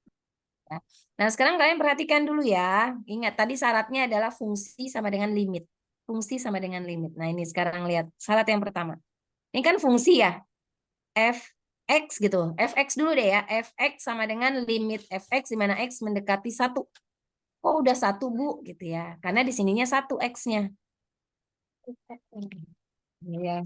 S1: Ya. Nah, sekarang kalian perhatikan dulu ya. Ingat, tadi syaratnya adalah fungsi sama dengan limit. Fungsi sama dengan limit. Nah, ini sekarang lihat syarat yang pertama. Ini kan fungsi ya. Fx gitu. Fx dulu deh ya. Fx sama dengan limit fx di mana x mendekati 1. Oh, udah 1, Bu, gitu ya. Karena di sininya 1 x-nya. Ya.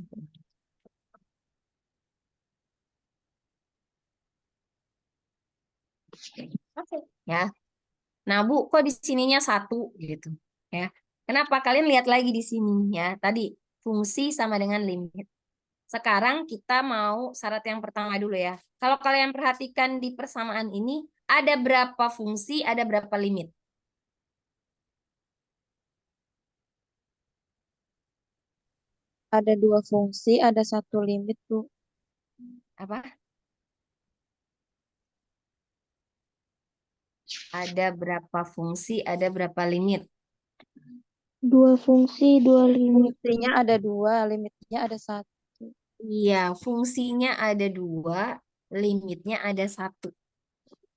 S1: Oke. Ya. Nah, Bu, kok di sininya 1 gitu. Ya. Kenapa? Kalian lihat lagi di sini ya. Tadi fungsi sama dengan limit. Sekarang kita mau syarat yang pertama dulu ya. Kalau kalian perhatikan di persamaan ini, ada berapa fungsi, ada berapa limit?
S4: Ada 2 fungsi, ada 1 limit, Bu.
S1: Apa? Ada berapa fungsi, ada berapa limit?
S4: 2 fungsi, 2 limit. Fungsinya ada 2, limitnya ada 1.
S1: Iya, fungsinya ada 2, limitnya ada 1.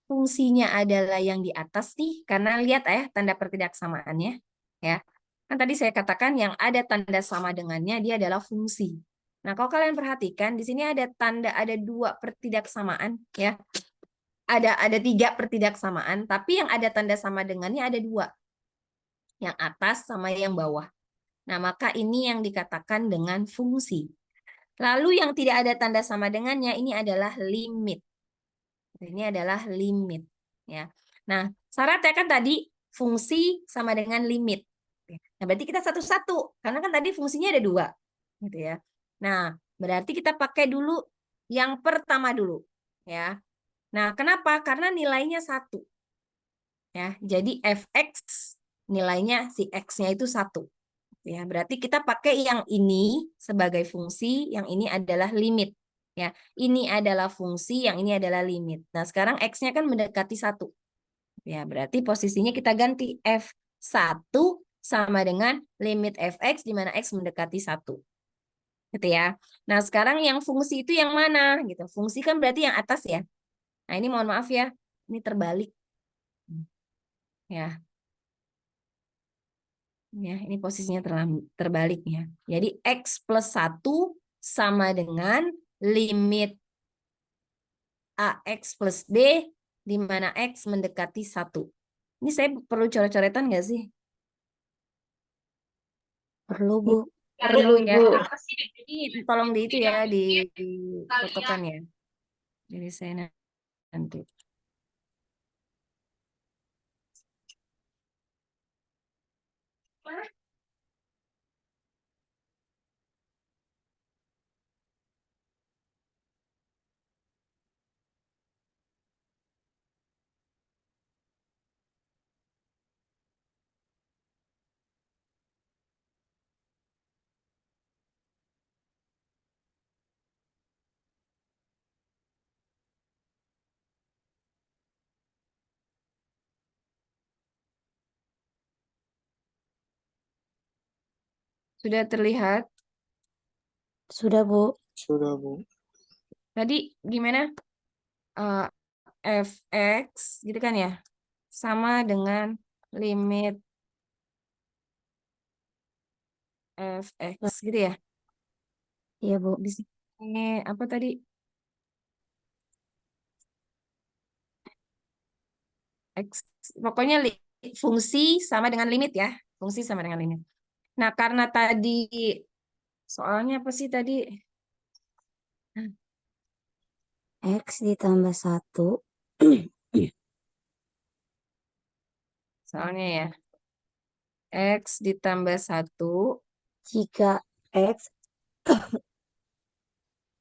S1: Fungsinya adalah yang di atas nih, karena lihat ya tanda pertidaksamaannya. Ya, kan tadi saya katakan yang ada tanda sama dengannya dia adalah fungsi. Nah, kalau kalian perhatikan di sini ada 2 pertidaksamaan ya. Ada 3 pertidaksamaan, tapi yang ada tanda sama dengannya ada 2. Yang atas sama yang bawah. Nah, maka ini yang dikatakan dengan fungsi. Lalu yang tidak ada tanda sama dengannya ini adalah limit. Ini adalah limit. Ya. Nah, syaratnya kan tadi fungsi sama dengan limit. Nah, berarti kita satu-satu. Karena kan tadi fungsinya ada 2. Gitu ya. Nah, berarti kita pakai dulu yang pertama dulu. Ya. Nah, kenapa? Karena nilainya 1. Ya, jadi fx nilainya si x-nya itu 1. Ya, berarti kita pakai yang ini sebagai fungsi, yang ini adalah limit. Ya, ini adalah fungsi, yang ini adalah limit. Nah, sekarang x-nya kan mendekati 1. Ya, berarti posisinya kita ganti f1 sama dengan limit fx di mana x mendekati 1. Gitu ya. Nah, sekarang yang fungsi itu yang mana gitu. Fungsi kan berarti yang atas ya. Nah, ini mohon maaf ya. Ini terbalik. Ya. Ya, ini posisinya terbalik ya. Jadi X plus 1 sama dengan limit AX plus B di mana X mendekati 1. Ini saya perlu coret-coretan nggak sih?
S2: Perlu, Bu.
S1: Perlu ya. Jadi tolong di itu ya, difotokan ya. Jadi saya nanti. Sudah terlihat?
S2: Sudah, Bu.
S3: Sudah, Bu.
S1: Tadi gimana? Eh, fx gitu kan ya? Sama dengan limit fx gitu ya?
S2: Iya, Bu.
S1: Di sini apa tadi? X, pokoknya fungsi sama dengan limit ya. Fungsi sama dengan limit. Nah, karena tadi soalnya apa sih tadi?
S2: X ditambah 1
S1: Soalnya ya. X ditambah 1
S2: jika X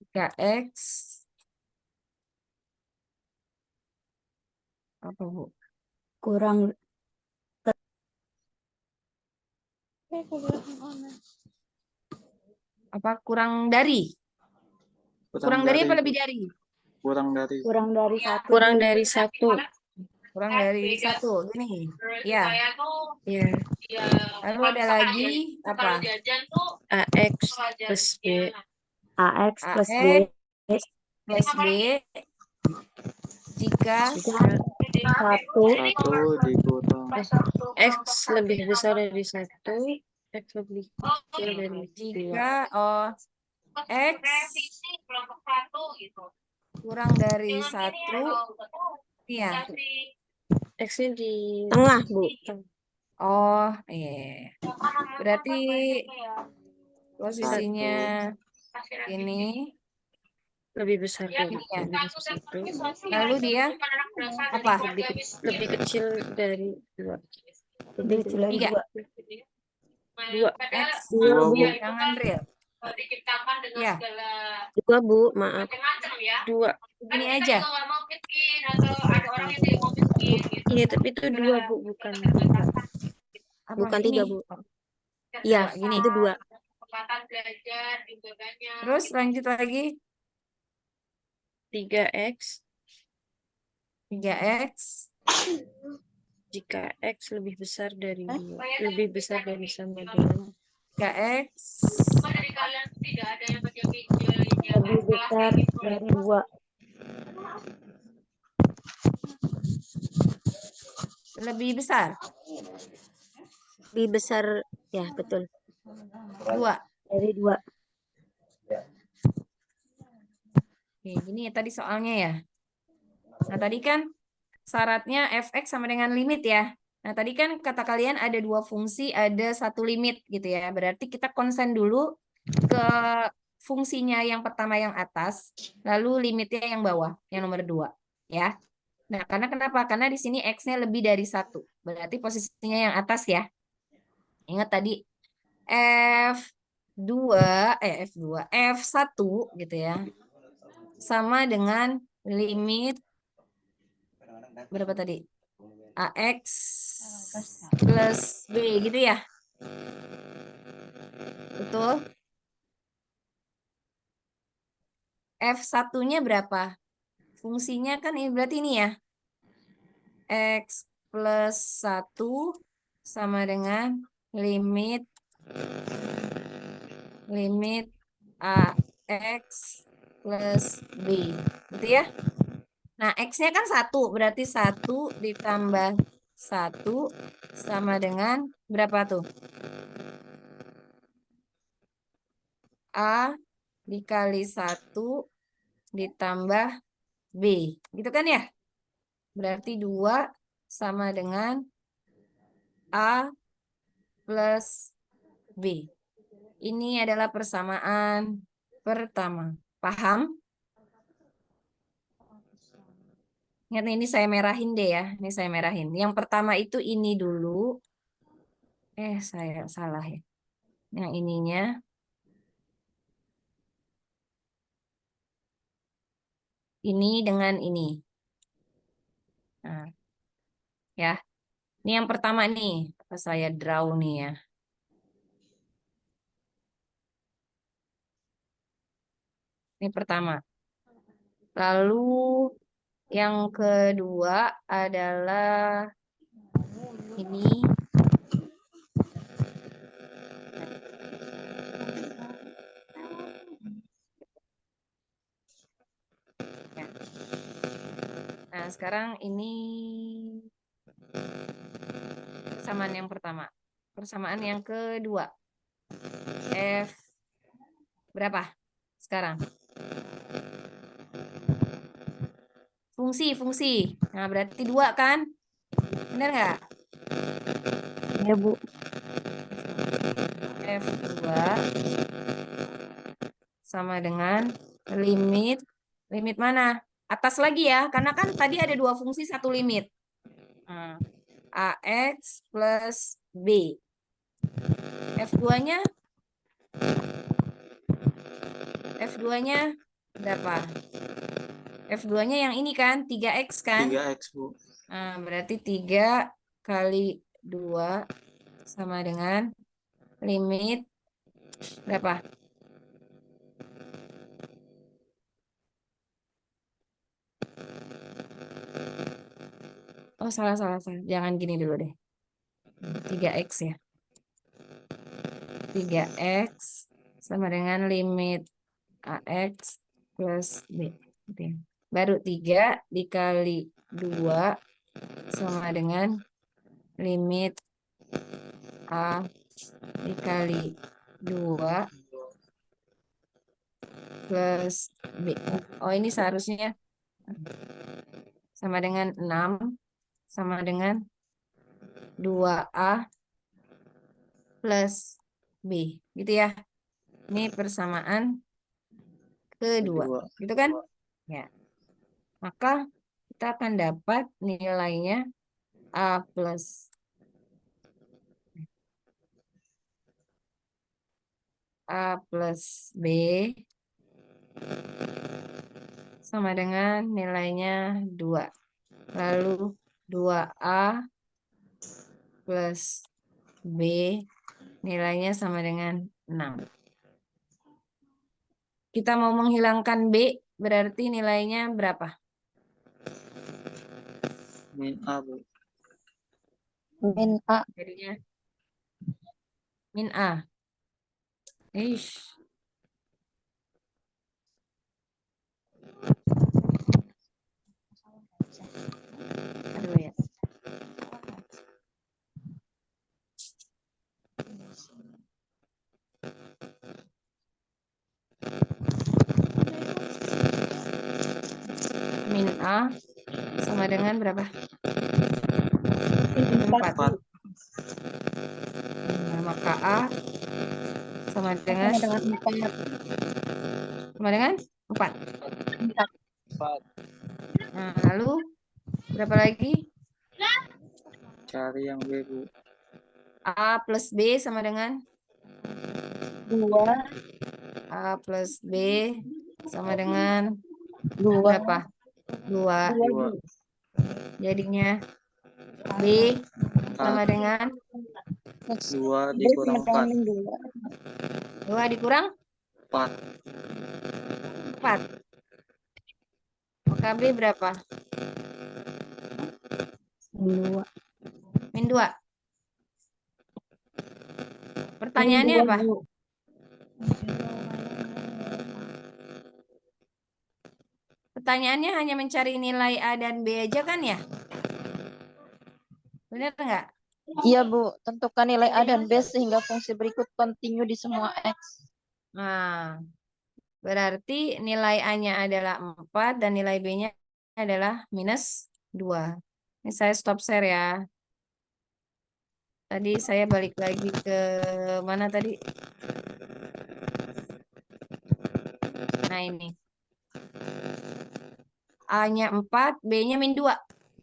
S1: jika X apa Bu?
S2: kurang
S1: Apa kurang dari? Kurang dari apa lebih dari?
S3: Kurang dari.
S2: kurang dari 1,
S4: Kurang
S2: Bu.
S4: dari 1.
S1: Kurang dari 1. Gini. Ya.
S4: Ya.
S1: Lalu ada lagi apa?
S4: AX plus B.
S2: AX plus B
S1: AX plus B jika
S2: 1
S3: 1 dikurang.
S4: X lebih besar dari 1. X lebih kecil dari 2.
S1: jika X kurang dari 1 ya.
S4: X-nya di
S2: tengah, Bu.
S1: Oh, iya. Berarti posisinya ini
S4: lebih besar dari
S1: ini ya.
S4: 1.
S1: Lalu dia apa?
S4: Lebih kecil dari 2.
S2: Lebih kecil dari
S1: 3.
S4: 2.
S1: X
S3: 2, Bu.
S1: jangan real. Ya,
S2: 2, Bu. Maaf.
S4: 2.
S1: ini aja.
S4: Iya, tapi itu 2, Bu, bukan 3.
S1: Apa
S2: Bukan
S1: ini?
S2: 3, Bu. Iya,
S1: Gini.
S2: itu 2.
S1: Terus lanjut lagi
S4: 3X
S1: 3X
S4: jika X lebih besar dari 2. Lebih besar dari sama dengan
S1: 3X
S2: Lebih besar dari 2.
S1: lebih besar
S2: Lebih besar, ya betul.
S1: 2.
S2: Dari 2.
S1: Oke, gini ya tadi soalnya ya. Nah, tadi kan syaratnya fx sama dengan limit ya. Nah, tadi kan kata kalian ada 2 fungsi, ada 1 limit gitu ya. Berarti kita konsen dulu ke fungsinya yang pertama yang atas, lalu limitnya yang bawah, yang nomor 2 ya. Nah, karena kenapa? Karena di sini x-nya lebih dari 1. Berarti posisinya yang atas ya. Ingat tadi F2 F1 gitu ya. Sama dengan limit berapa tadi? AX plus B gitu ya. Betul? F1-nya berapa? Fungsinya kan ini berarti ini ya. X plus 1 sama dengan limit AX plus B. Gitu ya. Nah, X-nya kan 1. Berarti 1 ditambah 1 sama dengan berapa tuh? A dikali 1 ditambah B. Gitu kan ya? Berarti 2 sama dengan A plus B. Ini adalah persamaan pertama. Paham? Ingat ini saya merahin deh ya. Ini saya merahin. Yang pertama itu ini dulu. Saya salah ya. Yang ininya. Ini dengan ini. Nah, ya. Ini yang pertama nih. Apa saya draw nih ya. Ini pertama. Lalu yang kedua adalah ini. sekarang ini persamaan yang pertama. Persamaan yang kedua. F berapa sekarang? Fungsi. Nah, berarti 2 kan? Benar nggak?
S4: Ya, Bu.
S1: F2 sama dengan limit mana? Atas lagi ya, karena kan tadi ada 2 fungsi, 1 limit. Nah, AX plus B. F2-nya berapa? F2-nya yang ini kan, 3X kan?
S3: 3X, Bu.
S1: Nah, berarti 3 kali 2 sama dengan limit berapa? Oh, salah. Jangan gini dulu deh. 3X ya. 3X sama dengan limit AX plus B. Gitu ya. Baru 3 dikali 2 sama dengan limit A dikali 2 plus B. Oh, ini seharusnya sama dengan 6 sama dengan 2A plus B. Gitu ya. Ini persamaan kedua. Gitu kan? Ya. Maka kita akan dapat nilainya A plus B sama dengan nilainya 2. Lalu 2A plus B nilainya sama dengan 6. Kita mau menghilangkan B, berarti nilainya berapa?
S3: Min A, Bu.
S4: Min A.
S1: Jadinya min A. Ish. Aduh ya. Min A sama dengan berapa? 4.
S3: 4.
S1: Nah, maka A sama dengan
S4: Sama dengan 4.
S1: 4.
S3: 4.
S1: Nah, lalu berapa lagi?
S3: Cari yang B, Bu.
S1: A plus B sama dengan
S4: 2.
S1: A plus B sama dengan
S4: 2.
S1: berapa? 2.
S3: 2.
S1: Jadinya B sama
S3: 4.
S1: dengan
S3: 2
S4: B
S3: dikurang
S4: sama
S3: 4.
S4: dengan 2.
S1: 2 dikurang
S3: 4.
S1: 4. Maka B berapa?
S4: 2.
S1: Min 2. Pertanyaannya apa?
S4: Bu.
S1: Pertanyaannya hanya mencari nilai A dan B aja kan ya? Benar nggak?
S4: Iya, Bu. Tentukan nilai A dan B sehingga fungsi berikut continue di semua X.
S1: Nah, berarti nilai A-nya adalah 4 dan nilai B-nya adalah minus 2. Ini saya stop share ya. Tadi saya balik lagi ke mana tadi? Nah, ini. A-nya 4, B-nya min 2.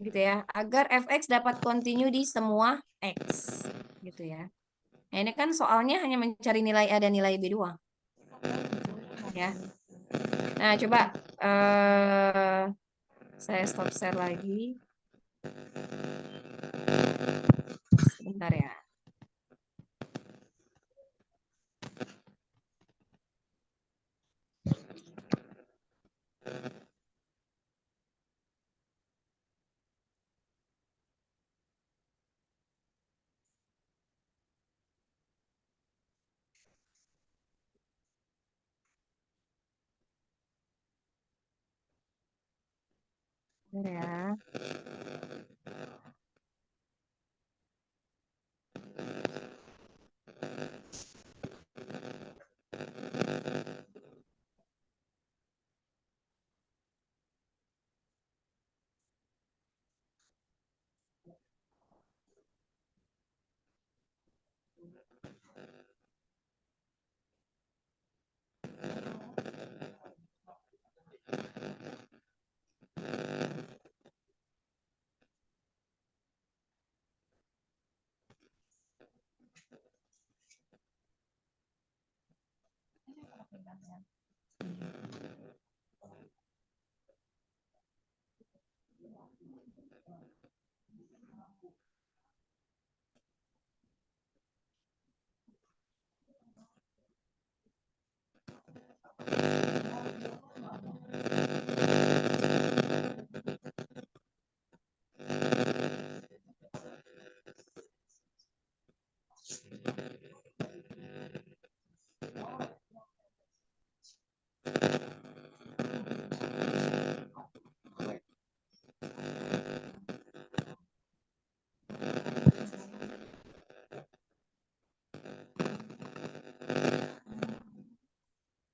S1: Gitu ya. Agar fx dapat continue di semua x. Gitu ya. Nah, ini kan soalnya hanya mencari nilai A dan nilai B doang. Ya. Nah, coba saya stop share lagi. Sebentar ya. Bentar ya.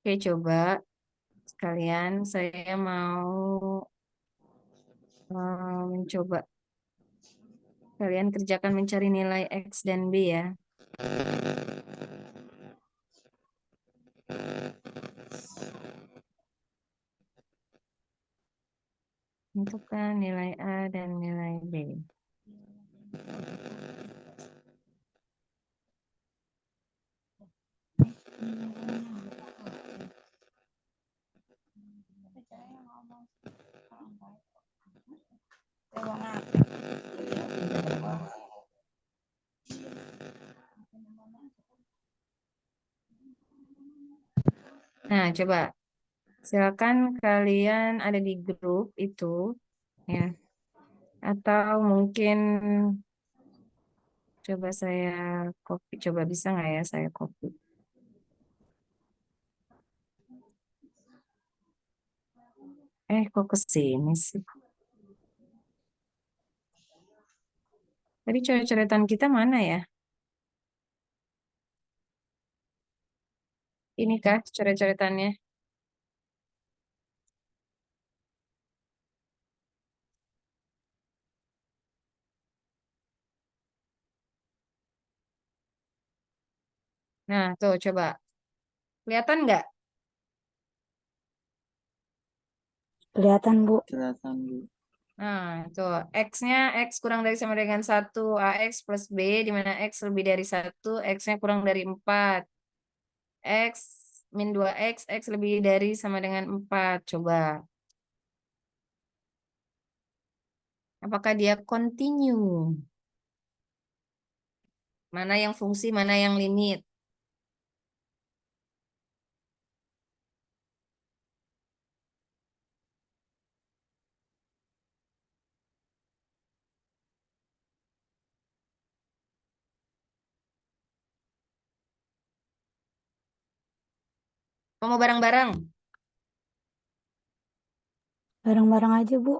S1: Oke, coba sekalian saya mau mencoba kalian kerjakan mencari nilai X dan B ya. Tentukan nilai A dan nilai B. Nah, coba silakan kalian ada di grup itu ya. Atau mungkin coba saya copy, coba bisa nggak ya saya copy. Kok ke sini sih? Tadi coret-coretan kita mana ya? Ini kah coret-coretannya? Nah, tuh coba. Kelihatan nggak?
S2: Kelihatan, Bu.
S3: Kelihatan, Bu.
S1: Nah, tuh X-nya X kurang dari sama dengan 1, AX plus B, di mana X lebih dari 1, X-nya kurang dari 4. X min 2X, X lebih dari sama dengan 4. Coba. Apakah dia continue? Mana yang fungsi, mana yang limit? Kamu bareng-bareng?
S2: Bareng-bareng aja, Bu.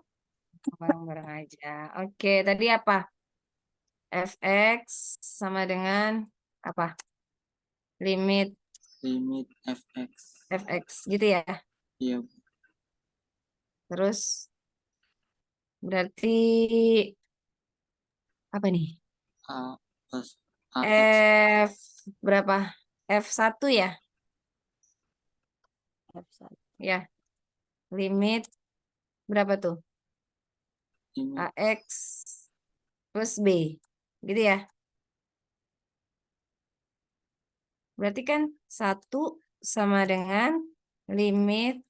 S1: Bareng-bareng aja. Oke, tadi apa? Fx sama dengan apa? Limit
S3: Limit fx.
S1: Fx gitu ya.
S3: Iya,
S1: Terus berarti apa nih?
S3: A plus ax.
S1: F berapa? F1 ya?
S2: F1.
S1: Ya, limit berapa tuh?
S3: Limit
S1: AX plus B. Gitu ya. Berarti kan 1 sama dengan limit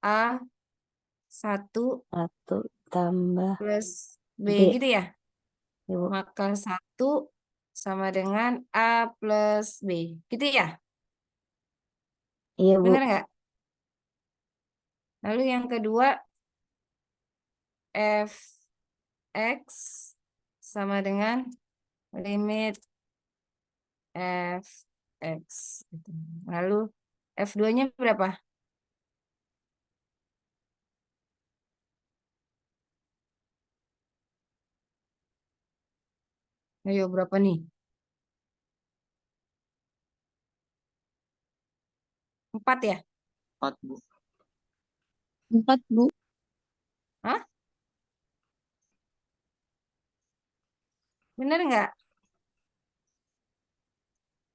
S1: A1
S2: 1 tambah
S1: plus B
S2: B.
S1: gitu ya.
S2: Ya, Bu.
S1: Maka 1 sama dengan A plus B. Gitu ya.
S2: Iya, Bu.
S1: Benar nggak? Lalu yang kedua Fx sama dengan limit Fx. Lalu F2-nya berapa? Ayo, berapa nih? 4 ya?
S3: 4 Bu.
S4: 4, Bu.
S1: Hah? Bener nggak?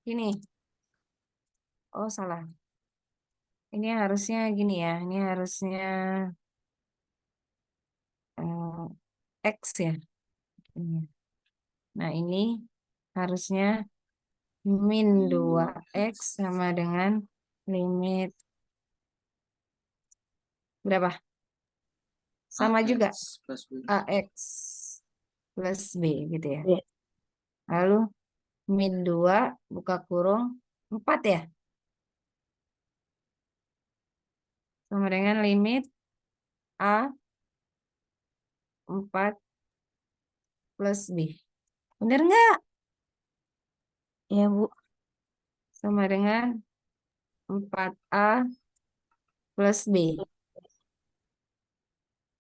S1: Ini. Oh, salah. Ini harusnya gini ya. Ini harusnya X ya. Ini. Nah, ini harusnya min 2X sama dengan limit berapa? Sama juga.
S3: AX plus B.
S1: AX plus B gitu ya.
S2: B.
S1: Lalu min 2 buka kurung 4 ya. Sama dengan limit A 4 plus B. Bener nggak?
S2: Iya, Bu.
S1: Sama dengan 4A plus B.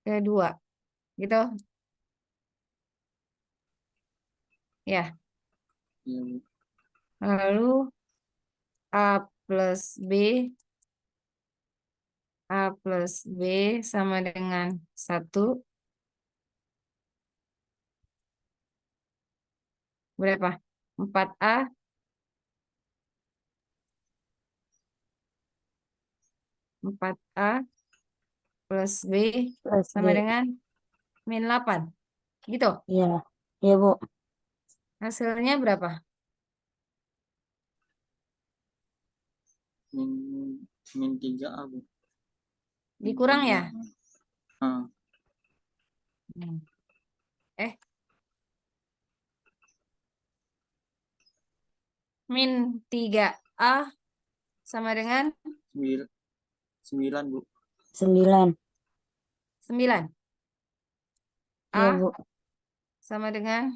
S1: Kedua. Gitu. Ya.
S3: Iya Bu.
S1: Lalu A plus B. A plus B sama dengan 1. Berapa? 4A 4A plus B
S2: Plus
S1: sama
S2: B.
S1: dengan min 8. Gitu.
S2: Iya. Iya, Bu.
S1: Hasilnya berapa?
S3: Min 3A Bu.
S1: Dikurang ya?
S3: Ah,
S1: Hmm. Min 3A sama dengan
S3: 9 Bu.
S2: 9.
S1: 9.
S2: Iya,
S1: A
S2: Bu.
S1: sama dengan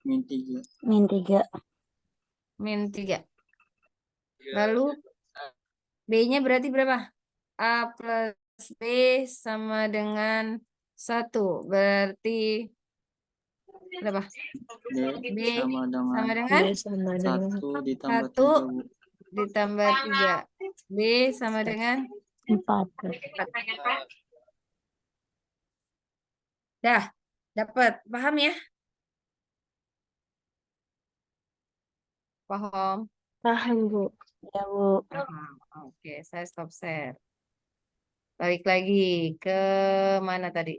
S3: Min 3.
S2: Min 3.
S1: min 3. Lalu B-nya berarti berapa? A plus B sama dengan 1. Berarti berapa?
S3: D
S1: B
S3: sama
S1: sama
S3: dengan
S1: dengan
S3: 1 ditambah
S1: 1
S3: 3 Bu.
S1: ditambah 3. B sama dengan
S2: 4.
S1: 4. Dah, dapat. Paham ya? Paham?
S4: Paham, Bu.
S2: Iya, Bu.
S1: Paham. Oke, saya stop share. Balik lagi ke mana tadi?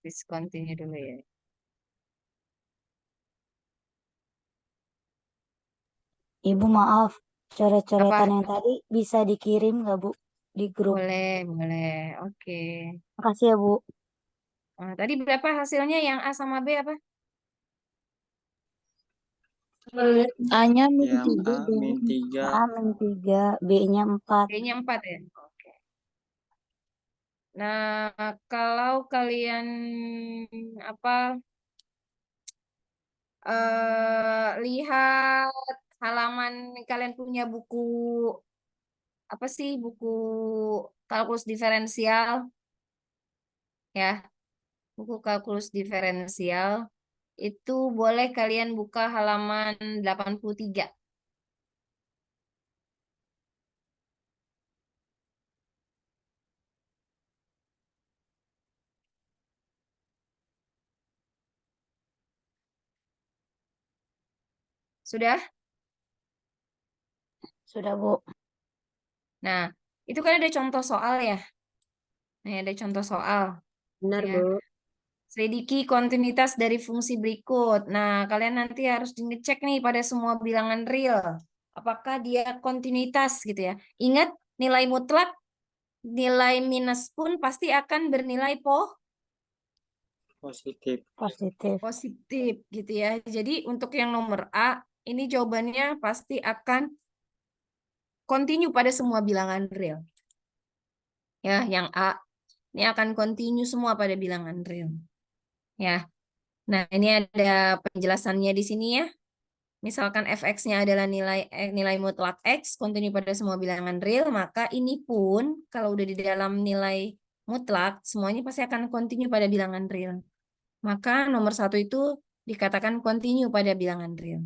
S1: Discontinue dulu ya.
S2: Ibu maaf. Coret-coretan
S1: Apa?
S2: yang tadi bisa dikirim nggak, Bu? Di grup.
S1: Boleh, boleh. Oke.
S2: Makasih ya, Bu.
S1: Tadi berapa hasilnya yang A sama B apa?
S4: A-nya min
S3: Yang
S4: 3,
S3: A min 3.
S2: A min 3, B-nya 4.
S1: B-nya 4 ya? Oke. Nah, kalau kalian apa lihat halaman kalian punya buku apa sih buku kalkulus diferensial ya, buku kalkulus diferensial itu boleh kalian buka halaman 83. Sudah?
S2: Sudah, Bu.
S1: Nah, itu kan ada contoh soal ya. Nah, ada contoh soal.
S2: Benar,
S1: Ya.
S2: Bu.
S1: Selidiki kontinuitas dari fungsi berikut. Nah, kalian nanti harus ngecek nih pada semua bilangan real. Apakah dia kontinuitas gitu ya. Ingat, nilai mutlak, nilai minus pun pasti akan bernilai
S3: Positif.
S2: Positif.
S1: positif gitu ya. Jadi untuk yang nomor A, ini jawabannya pasti akan continue pada semua bilangan real. Ya, yang A ini akan continue semua pada bilangan real. Ya. Nah, ini ada penjelasannya di sini ya. Misalkan fx-nya adalah nilai mutlak x, continue pada semua bilangan real, maka ini pun kalau udah di dalam nilai mutlak, semuanya pasti akan continue pada bilangan real. Maka nomor 1 itu dikatakan continue pada bilangan real.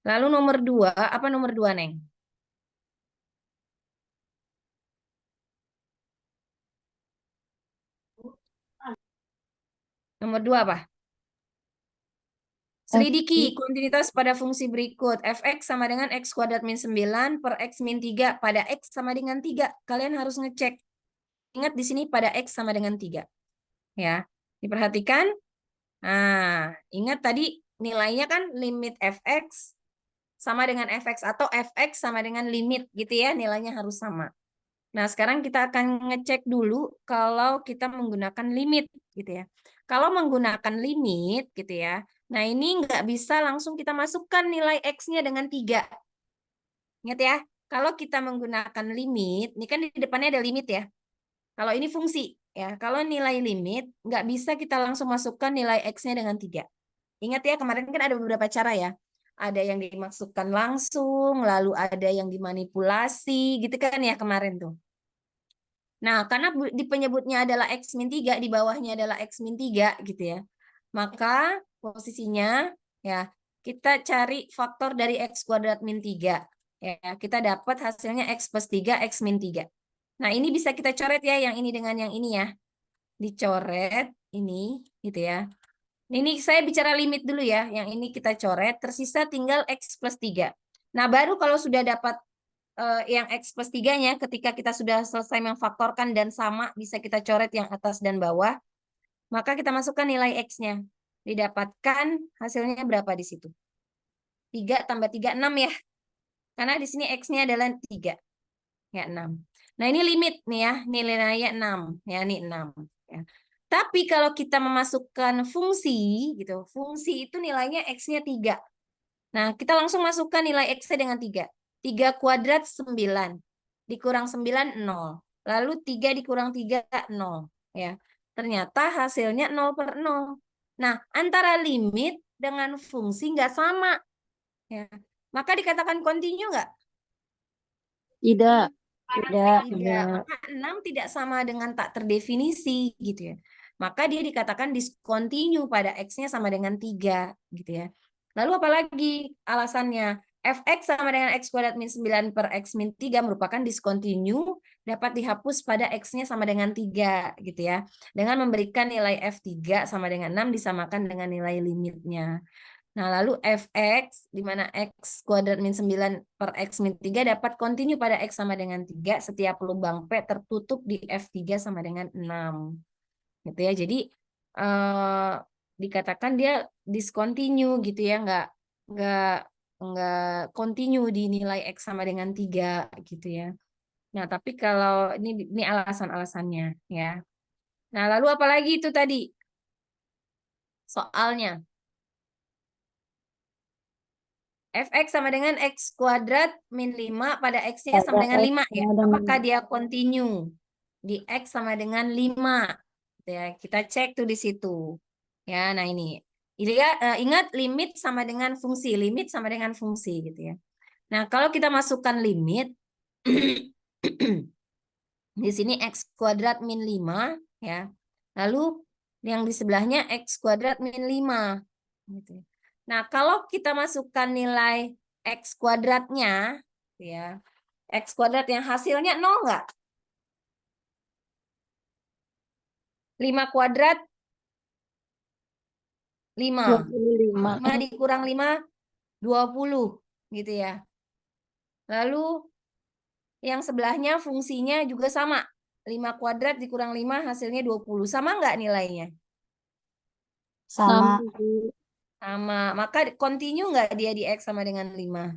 S1: Lalu nomor 2, apa nomor 2, Neng? Nomor 2 apa? Selidiki kontinuitas pada fungsi berikut. Fx sama dengan x kuadrat min 9 per x min 3 pada x sama dengan 3. Kalian harus ngecek. Ingat di sini pada x sama dengan 3. Ya, diperhatikan. Nah, ingat tadi nilainya kan limit fx sama dengan fx atau fx sama dengan limit gitu ya, nilainya harus sama. Nah, sekarang kita akan ngecek dulu kalau kita menggunakan limit gitu ya. Kalau menggunakan limit gitu ya, nah ini nggak bisa langsung kita masukkan nilai X-nya dengan 3. Ingat ya, kalau kita menggunakan limit, ini kan di depannya ada limit ya. Kalau ini fungsi ya, kalau nilai limit nggak bisa kita langsung masukkan nilai X-nya dengan 3. Ingat ya, kemarin kan ada beberapa cara ya. Ada yang dimasukkan langsung, lalu ada yang dimanipulasi gitu kan ya kemarin tuh. Nah, karena di penyebutnya adalah X min 3, di bawahnya adalah X min 3 gitu ya. Maka posisinya ya kita cari faktor dari X kuadrat min 3. Ya, kita dapat hasilnya X plus 3, X min 3. Nah, ini bisa kita coret ya, yang ini dengan yang ini ya. Dicoret ini gitu ya. Ini saya bicara limit dulu ya, yang ini kita coret, tersisa tinggal X plus 3. Nah, baru kalau sudah dapat yang X plus 3-nya ketika kita sudah selesai memfaktorkan dan sama bisa kita coret yang atas dan bawah, maka kita masukkan nilai X-nya. Didapatkan hasilnya berapa di situ? 3 tambah 3, 6 ya. Karena di sini X-nya adalah 3. Ya, 6. Nah, ini limit nih ya, nilainya 6. Ya, ini 6. Ya. Tapi kalau kita memasukkan fungsi, gitu, fungsi itu nilainya X-nya 3. Nah, kita langsung masukkan nilai X-nya dengan 3. 3 kuadrat 9. Dikurang 9, 0. Lalu 3 dikurang 3, 0. Ya. Ternyata hasilnya 0 per 0. Nah, antara limit dengan fungsi nggak sama. Ya. Maka dikatakan continue nggak?
S4: Tidak.
S2: Tidak.
S1: Tidak. Maka 6 tidak sama dengan tak terdefinisi gitu ya. Maka dia dikatakan discontinue pada X-nya sama dengan 3 gitu ya. Lalu apalagi alasannya? Fx sama dengan X kuadrat min 9 per X min 3 merupakan discontinue dapat dihapus pada X-nya sama dengan 3 gitu ya. Dengan memberikan nilai F3 sama dengan 6 disamakan dengan nilai limitnya. Nah, lalu fx, di mana x kuadrat min 9 per x min 3 dapat continue pada x sama dengan 3 setiap lubang P tertutup di F3 sama dengan 6. Gitu ya. Jadi, dikatakan dia discontinue gitu ya, nggak continue di nilai x sama dengan 3 gitu ya. Nah, tapi kalau ini alasan-alasannya ya. Nah, lalu apalagi itu tadi soalnya? Fx sama dengan X kuadrat min 5 pada X-nya sama dengan 5 ya. Apakah dia continue di X sama dengan 5? Ya, kita cek tuh di situ. Ya, nah ini. Ingat limit sama dengan fungsi. Limit sama dengan fungsi gitu ya. Nah, kalau kita masukkan limit, di sini X kuadrat min 5 ya. Lalu yang di sebelahnya X kuadrat min 5. Gitu. Nah, kalau kita masukkan nilai X kuadratnya, ya, X kuadrat yang hasilnya 0 nggak? 5 kuadrat, 5.
S4: 25.
S1: 5 dikurang 5, 20. Gitu ya. Lalu yang sebelahnya fungsinya juga sama. 5 kuadrat dikurang 5 hasilnya 20. Sama nggak nilainya?
S2: Sama.
S1: Sama. Maka continue nggak dia di X sama dengan 5?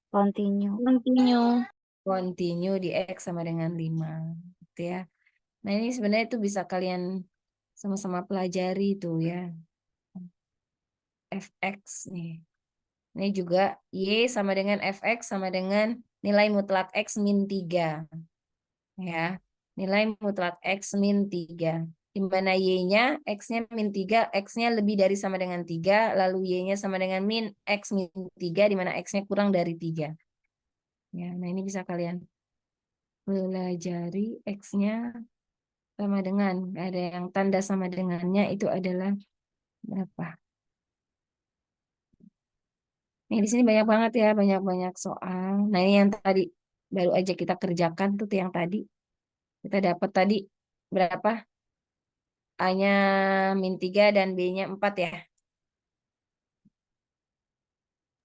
S2: Continue.
S4: Continue.
S1: Continue di X sama dengan 5. Gitu ya. Nah, ini sebenarnya itu bisa kalian sama-sama pelajari tuh ya. Fx nih. Ini juga Y sama dengan Fx sama dengan nilai mutlak X min 3. Ya. Nilai mutlak X min 3. Di mana Y-nya, X-nya min 3, X-nya lebih dari sama dengan 3, lalu Y-nya sama dengan min X min 3, di mana X-nya kurang dari 3. Ya, nah ini bisa kalian pelajari X-nya sama dengan, ada yang tanda sama dengannya itu adalah Berapa? Nih di sini banyak banget ya, banyak-banyak soal. Nah ini yang tadi baru aja kita kerjakan tuh yang tadi. Kita dapat tadi berapa? A-nya -3 dan B-nya 4 ya.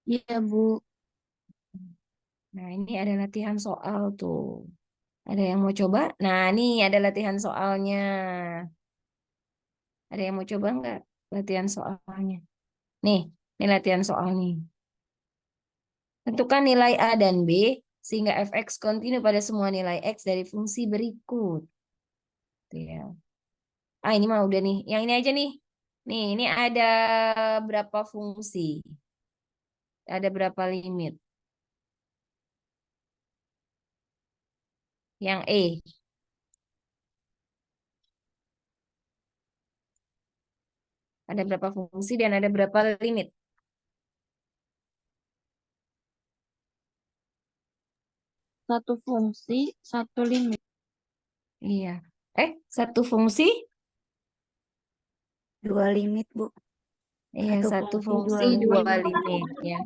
S4: Iya, Bu.
S1: Nah ini ada latihan soal tuh. Ada yang mau coba? Nah ini ada latihan soalnya. Ada yang mau coba nggak latihan soalnya? Nih, ini latihan soal nih. Tentukan nilai A dan B sehingga fx kontinu pada semua nilai x dari fungsi berikut. Tuh ya. Ah, ini mah udah nih. Yang ini aja nih. Nih, ini ada berapa fungsi? Ada berapa limit? Yang E. Ada berapa fungsi dan ada berapa limit?
S4: Satu fungsi, satu limit.
S1: Iya. Satu fungsi?
S2: Dua limit, Bu.
S1: Iya,
S2: Satu
S1: satu
S2: fungsi,
S1: fungsi,
S2: dua
S1: dua
S2: limit.
S1: limit. Ya.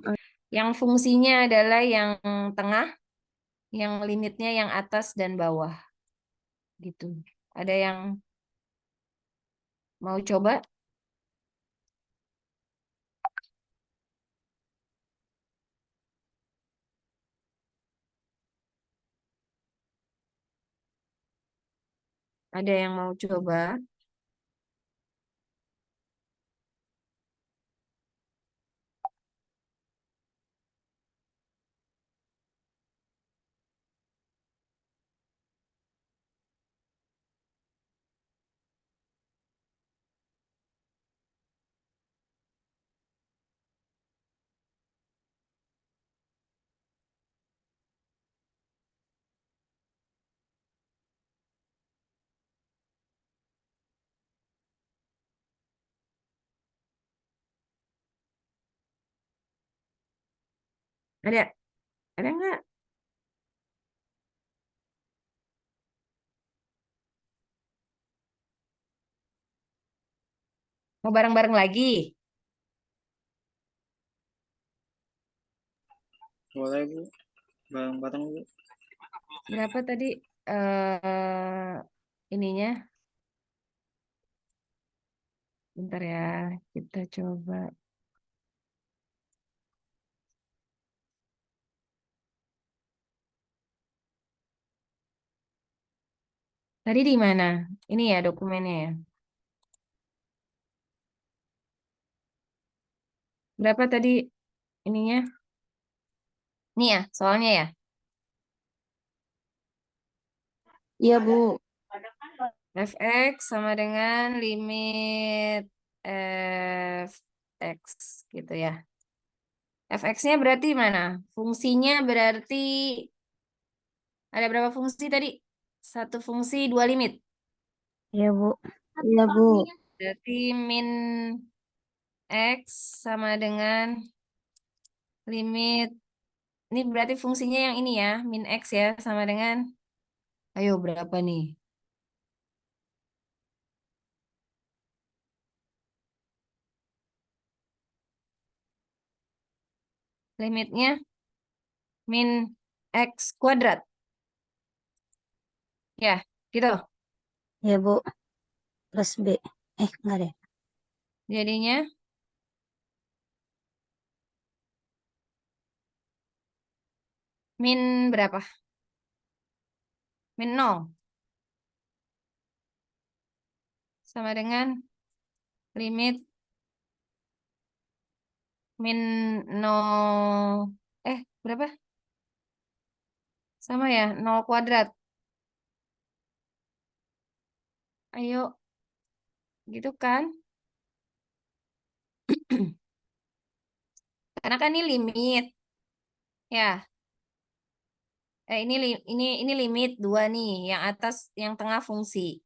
S1: Yang fungsinya adalah yang tengah, yang limitnya yang atas dan bawah. Gitu. Ada yang mau coba? Ada yang mau coba? Ada? Ada nggak? Mau bareng-bareng lagi?
S3: Boleh, Bu. Bareng-bareng, Bu.
S1: Berapa tadi ininya? Bentar ya, kita coba. Tadi di mana? Ini ya dokumennya ya. Berapa tadi ininya? Ini ya, soalnya ya.
S4: Iya, Bu.
S1: Fx sama dengan limit fx gitu ya. Fx-nya berarti mana? Fungsinya berarti ada berapa fungsi tadi? Satu fungsi, dua limit.
S2: Iya, Bu.
S4: Iya, Bu.
S1: Berarti min x sama dengan limit. Ini berarti fungsinya yang ini ya, min x ya, sama dengan, ayo berapa nih? Limitnya min x kuadrat. Ya, gitu.
S2: Iya, Bu. Plus B. Enggak deh.
S1: Jadinya min berapa? Min 0. Sama dengan limit min 0. Berapa? Sama ya, 0 kuadrat. Ayo, gitu kan? Karena kan ini limit. Ya, ini limit 2 nih, yang atas yang tengah fungsi.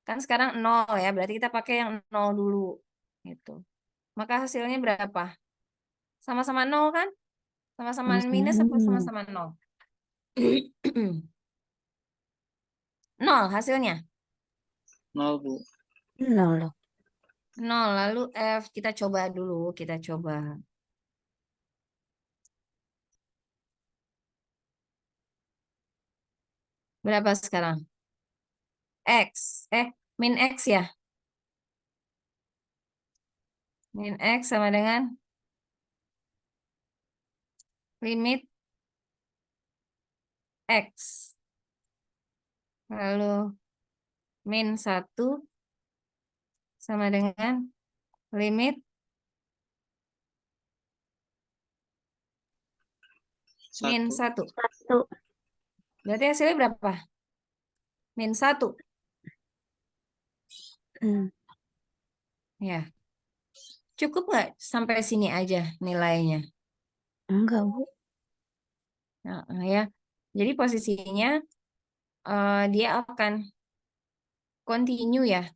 S1: Kan sekarang 0 ya, berarti kita pakai yang 0 dulu. Gitu. Maka hasilnya berapa? Sama-sama 0 kan? Sama-sama
S2: Sama-sama
S1: minus apa
S2: 0.
S1: sama-sama 0? 0 hasilnya.
S3: 0, Bu.
S2: 0 loh.
S1: 0. Lalu F, kita coba dulu, kita coba. Berapa sekarang? X, min X ya? Min X sama dengan limit X. Lalu min 1 sama dengan limit min 1.
S2: 1.
S1: Berarti hasilnya berapa? Min 1.
S2: Hmm.
S1: Ya. Cukup nggak sampai sini aja nilainya?
S2: Enggak, Bu.
S1: Nah, ya. Jadi posisinya dia akan continue ya.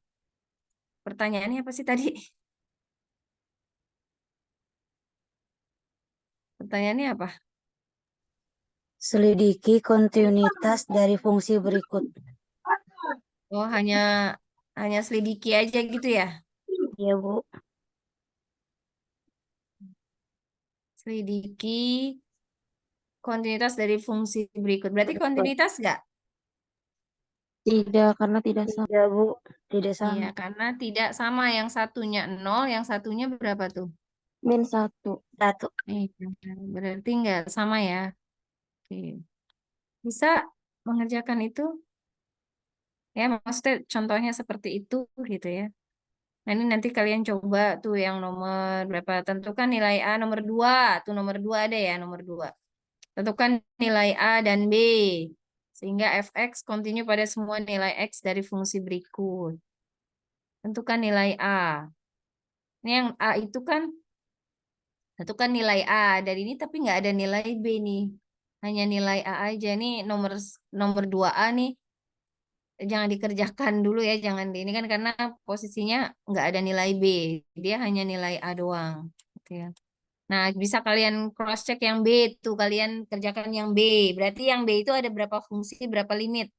S1: Pertanyaannya apa sih tadi? Pertanyaannya apa?
S2: Selidiki kontinuitas dari fungsi berikut.
S1: Oh, hanya selidiki aja gitu ya?
S2: Iya, Bu.
S1: Selidiki kontinuitas dari fungsi berikut. Berarti kontinuitas nggak?
S4: Tidak, karena tidak sama.
S2: Tidak, Bu. Tidak
S1: Iya,
S2: sama.
S1: karena tidak sama. Yang satunya 0, yang satunya berapa tuh?
S4: Min 1.
S2: 1.
S1: Berarti nggak sama ya. Oke. Bisa mengerjakan itu? Ya, maksudnya contohnya seperti itu gitu ya. Nah, ini nanti kalian coba tuh yang nomor berapa. Tentukan nilai A nomor 2. Tuh nomor 2 ada ya, nomor 2. Tentukan nilai A dan B. Sehingga fx kontinu pada semua nilai x dari fungsi berikut. Tentukan nilai A. Ini yang A itu kan, tentukan nilai A. Dari ini tapi nggak ada nilai B nih. Hanya nilai A aja. Nih nomor 2A nih. Jangan dikerjakan dulu ya. Jangan di ini kan karena posisinya nggak ada nilai B. Dia hanya nilai A doang. Gitu ya. Nah, bisa kalian cross check yang B tuh, kalian kerjakan yang B. Berarti yang B itu ada berapa fungsi, berapa limit?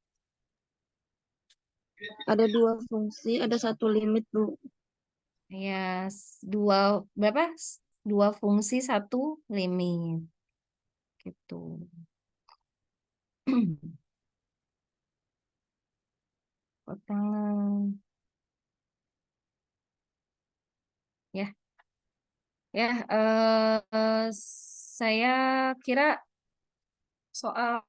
S4: Ada 2 fungsi, ada 1 limit, Bu.
S1: Ya, dua berapa? 2 fungsi, 1 limit. Gitu. Potongan. Ya, ya. Saya kira soal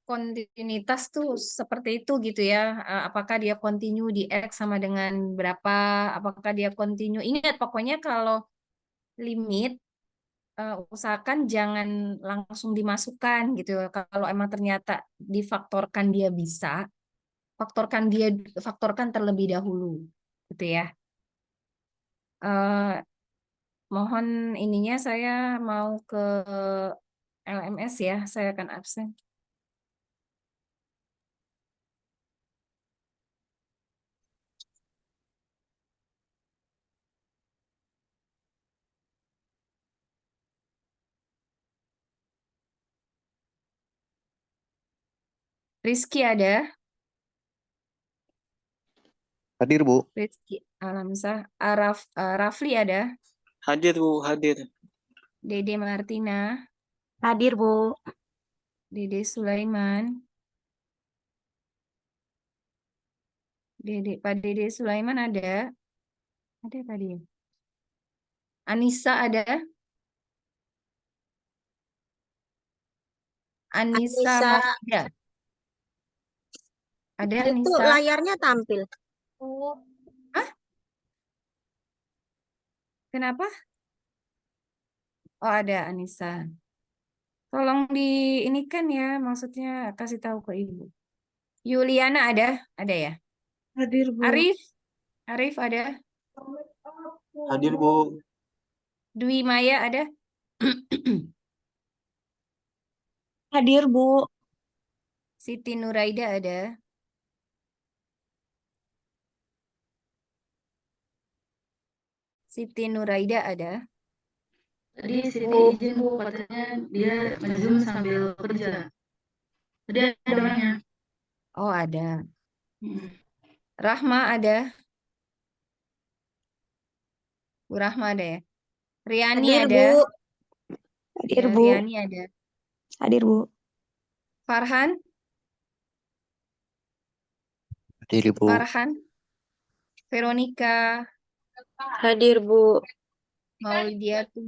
S1: kontinuitas tuh seperti itu gitu ya. Apakah dia kontinu di X sama dengan berapa? Apakah dia kontinu? Ingat pokoknya kalau limit usahakan jangan langsung dimasukkan gitu. Kalau emang ternyata difaktorkan dia bisa, faktorkan terlebih dahulu gitu ya. Eh, Mohon ininya saya mau ke LMS ya, saya akan absen. Rizky ada?
S5: Hadir, Bu.
S1: Rizky Alamsah. Rafli ada?
S3: Hadir, Bu, hadir.
S1: Dede Martina,
S2: Hadir, Bu.
S1: Dede Sulaiman, Pak Dede Sulaiman ada? Ada tadi. Anissa ada? Anissa
S6: Anissa,
S1: Mafida. Ada
S6: itu
S1: Anissa?
S6: layarnya tampil.
S1: Hah? Kenapa? Oh, ada Anissa. Tolong di ini kan ya, maksudnya kasih tahu ke Ibu. Yuliana ada? Ada ya?
S4: Hadir, Bu.
S1: Arif ada?
S5: Hadir, Bu.
S1: Dwi Maya ada?
S6: Hadir, Bu.
S1: Siti Nuraida ada? Siti Nuraida ada?
S7: Tadi Siti izin Bu, katanya dia nge-zoom sambil kerja. Tadi ada orangnya.
S1: Oh, ada.
S7: Hmm.
S1: Rahma ada? Bu Rahma ada ya. Riani
S6: Hadir,
S1: ada.
S6: Bu.
S4: Hadir,
S1: Ya,
S4: Bu.
S1: Riani ada.
S4: Hadir, Bu.
S1: Farhan,
S5: Hadir Ibu.
S1: Farhan, Veronica,
S6: Hadir, Bu.
S1: Maulidiatu,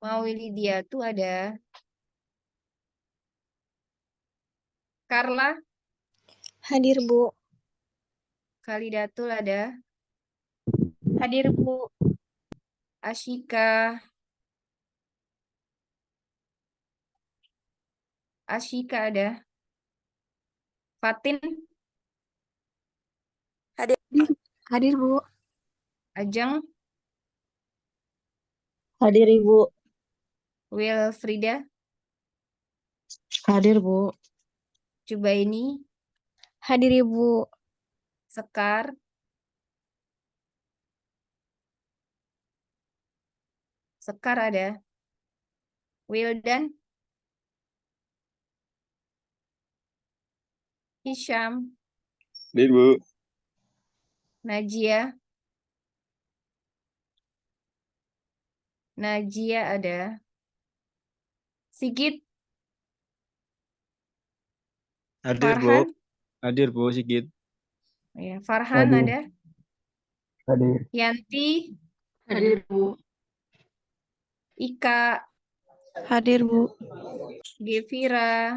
S1: Maulidiatu ada. Carla,
S6: Hadir, Bu.
S1: Khalidatul ada.
S4: Hadir, Bu.
S1: Ashika, Ashika ada. Fatin,
S6: Hadir, Bu.
S1: Ajeng,
S4: Hadir, Ibu.
S1: Wilfrida,
S4: Hadir, Bu.
S1: Jubaini,
S4: Hadir, Ibu.
S1: Sekar, Sekar ada. Wildan, Hisham,
S5: Hadir Bu.
S1: Najia, Najia ada. Sigit,
S3: Hadir, Bu.
S1: Farhan,
S3: Hadir, Bu, Sigit.
S1: ya, Farhan
S5: Hadir.
S1: ada.
S5: Hadir.
S1: Yanti,
S7: Hadir, Bu.
S1: Ika,
S4: Hadir, Bu.
S1: Gevira,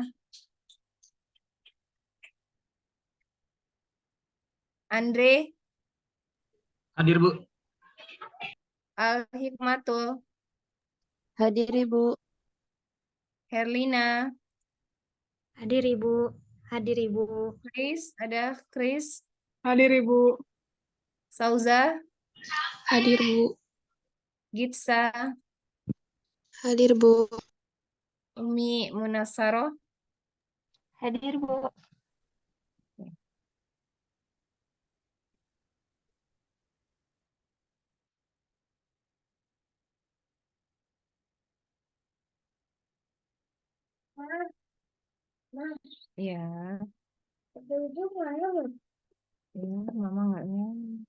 S1: Andre,
S3: Hadir, Bu.
S1: Al-Hikmatul,
S4: Hadir, Ibu.
S1: Herlina,
S6: Hadir, Ibu. Hadir, Ibu.
S1: Chris, ada Chris,
S4: Hadir, Ibu.
S1: Sauza,
S4: Hadir, Bu.
S1: Gitsa,
S6: Hadir, Bu.
S1: Umi Munasaro,
S4: Hadir, Bu.
S1: ya, ya, mama nggak nyampe.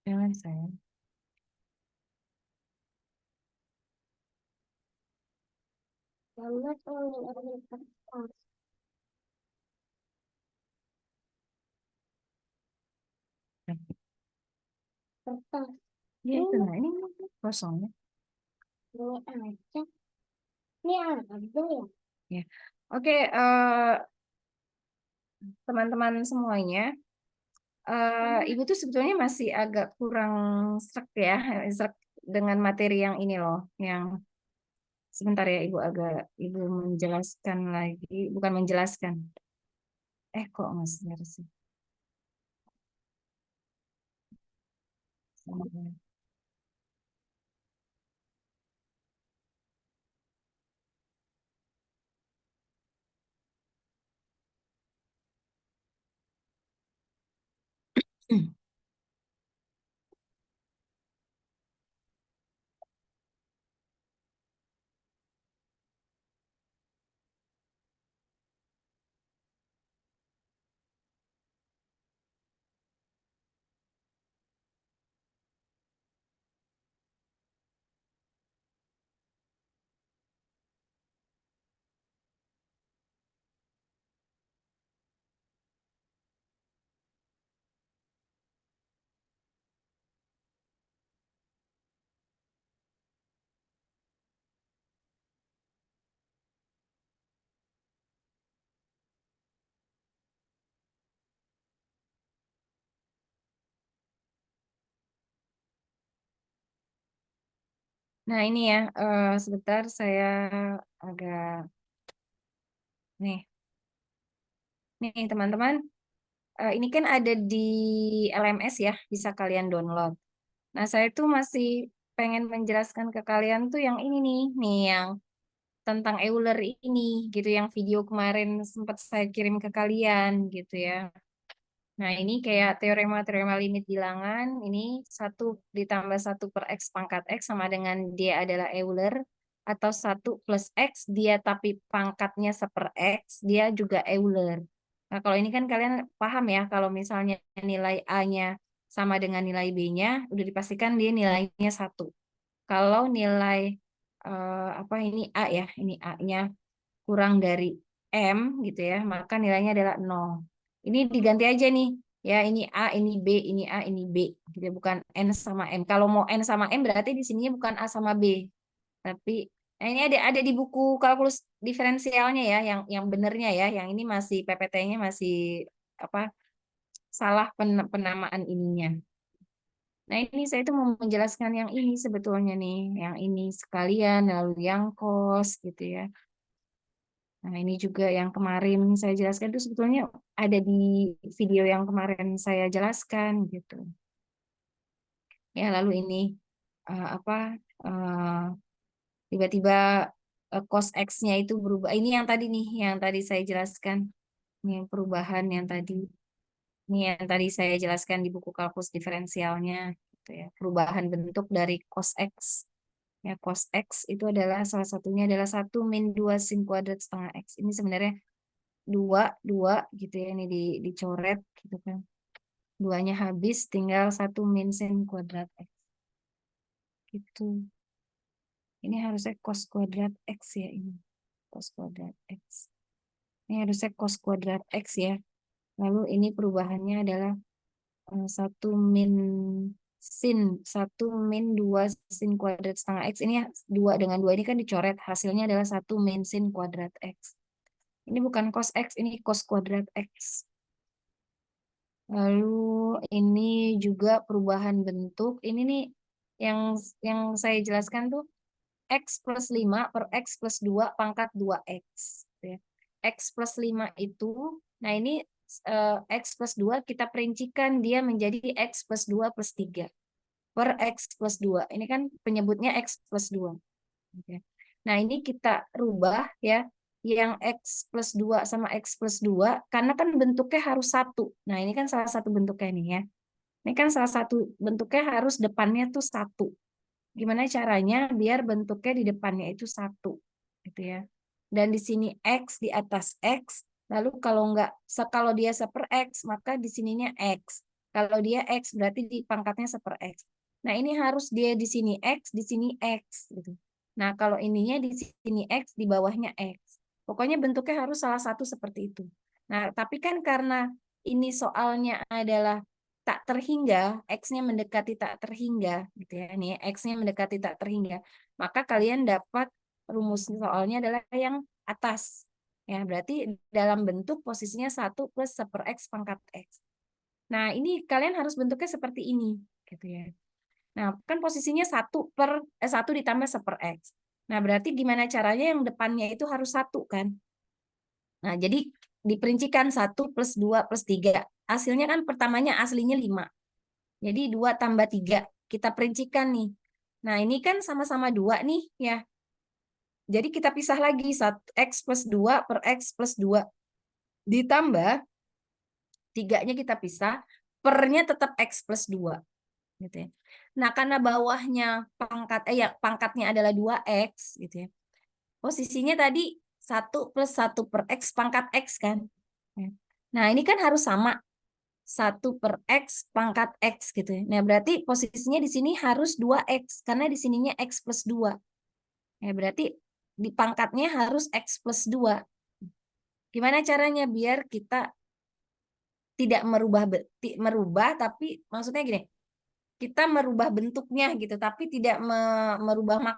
S1: Jangan sayang. Ya itu nah ini kosongnya. Ya, oke, teman-teman semuanya, Ibu tuh sebetulnya masih agak kurang srek ya, srek dengan materi yang ini loh, yang sebentar ya Ibu menjelaskan lagi, bukan menjelaskan. Kok nggak sih? Nah ini ya, sebentar saya agak nih teman-teman, ini kan ada di LMS ya, bisa kalian download. Nah saya tuh masih pengen menjelaskan ke kalian tuh yang ini nih yang tentang Euler ini gitu, yang video kemarin sempat saya kirim ke kalian gitu ya. Nah ini kayak teorema-teorema limit bilangan, ini 1 ditambah 1 per X pangkat X sama dengan dia adalah Euler. atau 1 plus X, dia tapi pangkatnya 1/X, dia juga Euler. Nah, kalau ini kan kalian paham ya, kalau misalnya nilai A-nya sama dengan nilai B-nya, udah dipastikan dia nilainya 1. Kalau nilai apa ini A ya, ini A-nya kurang dari M gitu ya, maka nilainya adalah 0. Ini diganti aja nih. Ya, ini A, ini B, ini A, ini B. Gitu, bukan N sama M. Kalau mau N sama M berarti di sininya bukan A sama B. Tapi nah ini ada di buku kalkulus diferensialnya ya, yang benernya ya. Yang ini masih PPT-nya masih apa? Salah penamaan ininya. Nah, ini saya itu mau menjelaskan yang ini sebetulnya nih, yang ini sekalian lalu yang kos gitu ya. Nah, ini juga yang kemarin saya jelaskan itu sebetulnya ada di video yang kemarin saya jelaskan gitu. Ya, lalu ini apa tiba-tiba cos X-nya itu berubah. Ini yang tadi nih, yang tadi saya jelaskan. Ini yang perubahan yang tadi. Ini yang tadi saya jelaskan di buku kalkulus diferensialnya gitu ya. Perubahan bentuk dari cos X. Ya, cos X itu adalah salah satunya adalah 1 min 2 sin kuadrat setengah X. Ini sebenarnya 2 gitu ya, ini dicoret gitu kan. 2-nya habis, tinggal 1 min sin kuadrat X. Gitu. Ini harusnya cos kuadrat X ya ini. Cos kuadrat X. Ini harusnya cos kuadrat X ya. Lalu ini perubahannya adalah 1 min 2 sin kuadrat setengah X. Ini 2 dengan 2 ini kan dicoret. Hasilnya adalah 1 min sin kuadrat X. Ini bukan cos X, ini cos kuadrat X. Lalu ini juga perubahan bentuk. Ini nih yang saya jelaskan tuh X plus 5 per X plus 2 pangkat 2X. X plus 5 itu, nah ini X plus 2 kita perincikan dia menjadi X plus 2 plus 3 per X plus 2. Ini kan penyebutnya X plus 2. Nah ini kita rubah ya, yang X plus 2 sama X plus 2, karena kan bentuknya harus 1. Nah ini kan salah satu bentuknya nih ya. Ini kan salah satu bentuknya harus depannya tuh 1. Gimana caranya biar bentuknya di depannya itu 1 gitu ya. Dan di sini X di atas X, lalu kalau dia 1/X, maka di sininya X. Kalau dia X berarti di pangkatnya 1/X. Nah, ini harus dia di sini X, di sini X gitu. Nah, kalau ininya di sini X, di bawahnya X. Pokoknya bentuknya harus salah satu seperti itu. Nah, tapi kan karena ini soalnya adalah tak terhingga, X-nya mendekati tak terhingga, gitu ya. Nih, X-nya mendekati tak terhingga. Maka kalian dapat rumus soalnya adalah yang atas. Ya, berarti dalam bentuk posisinya 1 plus 1/X pangkat X. Nah, ini kalian harus bentuknya seperti ini, gitu ya. Nah, kan posisinya 1 ditambah 1/X. Nah, berarti gimana caranya yang depannya itu harus 1 kan? Nah, jadi diperincikan 1 plus 2 plus 3. Hasilnya kan pertamanya aslinya 5. Jadi 2 tambah 3. Kita perincikan nih. Nah, ini kan sama-sama 2 nih ya. Jadi kita pisah lagi. X plus 2 per X plus 2. Ditambah 3-nya kita pisah. Pernya tetap X plus 2. Gitu ya. Nah, karena bawahnya pangkatnya adalah 2X gitu ya. Posisinya tadi 1 plus 1 per X pangkat X kan. Nah, ini kan harus sama. 1 per X pangkat X gitu ya. Nah, berarti posisinya di sini harus 2X. Karena di sininya X plus 2. Ya, berarti di pangkatnya harus X plus 2. Gimana caranya biar kita tidak merubah tapi maksudnya gini, kita merubah bentuknya gitu, tapi tidak merubah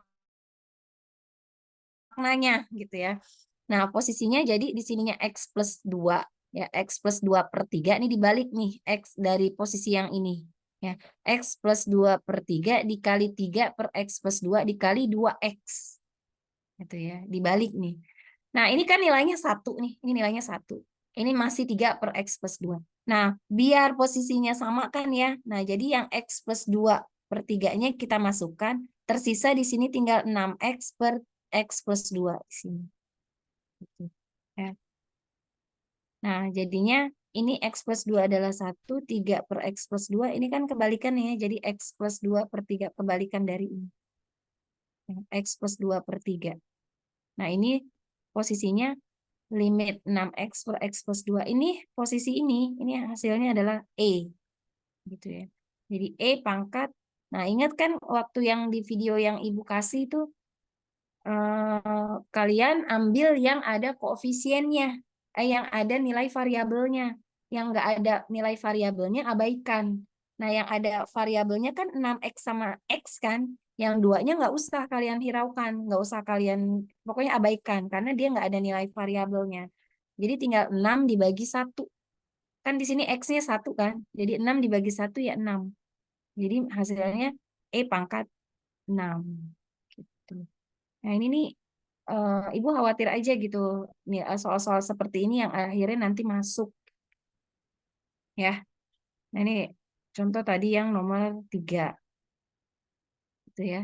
S1: maknanya gitu ya. Nah, posisinya jadi di sininya X plus 2. Ya, X plus 2/3 ini dibalik nih, X dari posisi yang ini. Ya, X plus 2/3 dikali 3 per X plus 2 dikali 2X. Gitu ya, dibalik nih. Nah, ini kan nilainya 1 nih, ini nilainya 1. Ini masih 3 per X plus 2. Nah, biar posisinya sama kan ya. Nah, jadi yang X plus 2/3-nya kita masukkan, tersisa di sini tinggal 6X per X plus 2 di sini. Gitu. Ya. Nah, jadinya ini X plus 2 adalah 1, 3 per X plus 2. Ini kan kebalikan ya, jadi X plus 2/3 kebalikan dari ini. X plus 2/3. Nah, ini posisinya limit 6X per X plus 2. Ini posisi ini hasilnya adalah E. Gitu ya. Jadi E pangkat. Nah, ingat kan waktu yang di video yang Ibu kasih itu, kalian ambil yang ada koefisiennya, yang ada nilai variabelnya. Yang nggak ada nilai variabelnya abaikan. Nah, yang ada variabelnya kan 6X sama X kan. Yang duanya nggak usah kalian hiraukan, nggak usah kalian, pokoknya abaikan, karena dia nggak ada nilai variabelnya. Jadi tinggal 6 dibagi 1. Kan di sini X-nya 1 kan, jadi 6 dibagi 1 ya 6. Jadi hasilnya E pangkat 6. Gitu. Nah, ini nih, Ibu khawatir aja gitu, nih soal-soal seperti ini yang akhirnya nanti masuk. Ya, nah ini contoh tadi yang nomor 3. Gitu ya.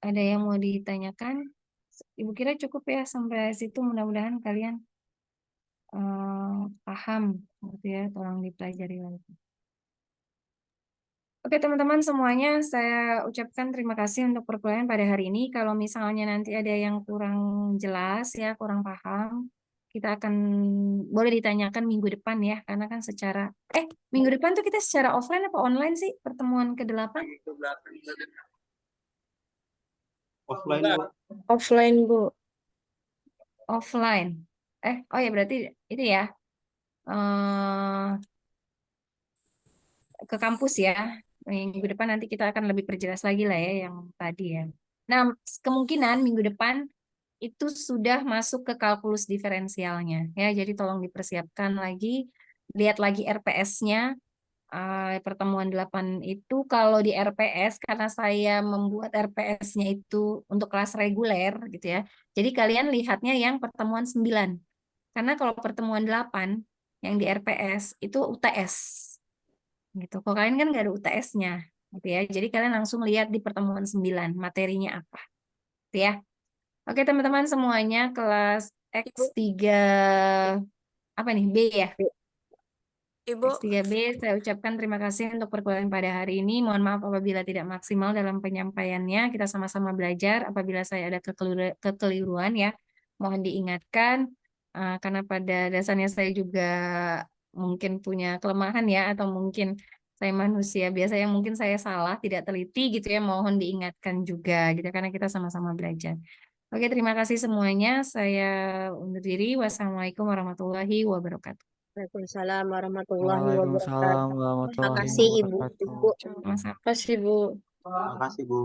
S1: Ada yang mau ditanyakan? Ibu kira cukup ya sampai situ, mudah-mudahan kalian paham gitu ya, tolong dipelajari lagi. Oke teman-teman semuanya, saya ucapkan terima kasih untuk perkuliahan pada hari ini. Kalau misalnya nanti ada yang kurang jelas ya, kurang paham, kita akan boleh ditanyakan minggu depan ya, karena kan secara minggu depan tuh kita secara offline apa online sih pertemuan ke-8?
S3: Offline, Bu.
S4: Offline, Bu.
S1: Offline. Oh ya berarti itu ya, ke kampus ya. Minggu depan nanti kita akan lebih perjelas lagi lah ya yang tadi ya. Nah, kemungkinan minggu depan itu sudah masuk ke kalkulus diferensialnya ya. Jadi tolong dipersiapkan lagi, lihat lagi RPS-nya. Pertemuan 8 itu kalau di RPS, karena saya membuat RPS-nya itu untuk kelas reguler gitu ya. Jadi kalian lihatnya yang pertemuan 9. Karena kalau pertemuan 8 yang di RPS itu UTS. Gitu. Kalau kalian kan nggak ada UTS-nya, gitu ya. Jadi kalian langsung lihat di pertemuan 9 materinya apa, gitu ya. Oke teman-teman semuanya, kelas X3 apa nih B ya?
S6: Ibu,
S1: X3B, saya ucapkan terima kasih untuk perkuliahan pada hari ini. Mohon maaf apabila tidak maksimal dalam penyampaiannya. Kita sama-sama belajar. Apabila saya ada kekeliruan ya, mohon diingatkan. Karena pada dasarnya saya juga mungkin punya kelemahan ya, atau mungkin saya manusia biasa yang mungkin saya salah, tidak teliti gitu ya. Mohon diingatkan juga gitu, karena kita sama-sama belajar. Oke, terima kasih semuanya. Saya undur diri. Wassalamualaikum warahmatullahi wabarakatuh.
S4: Waalaikumsalam warahmatullahi
S3: Waalaikumsalam
S4: wabarakatuh.
S3: warahmatullahi
S6: makasih Ibu.
S3: wabarakatuh.
S1: Sama-sama.
S4: Terima kasih, Bu.
S5: Makasih, Bu.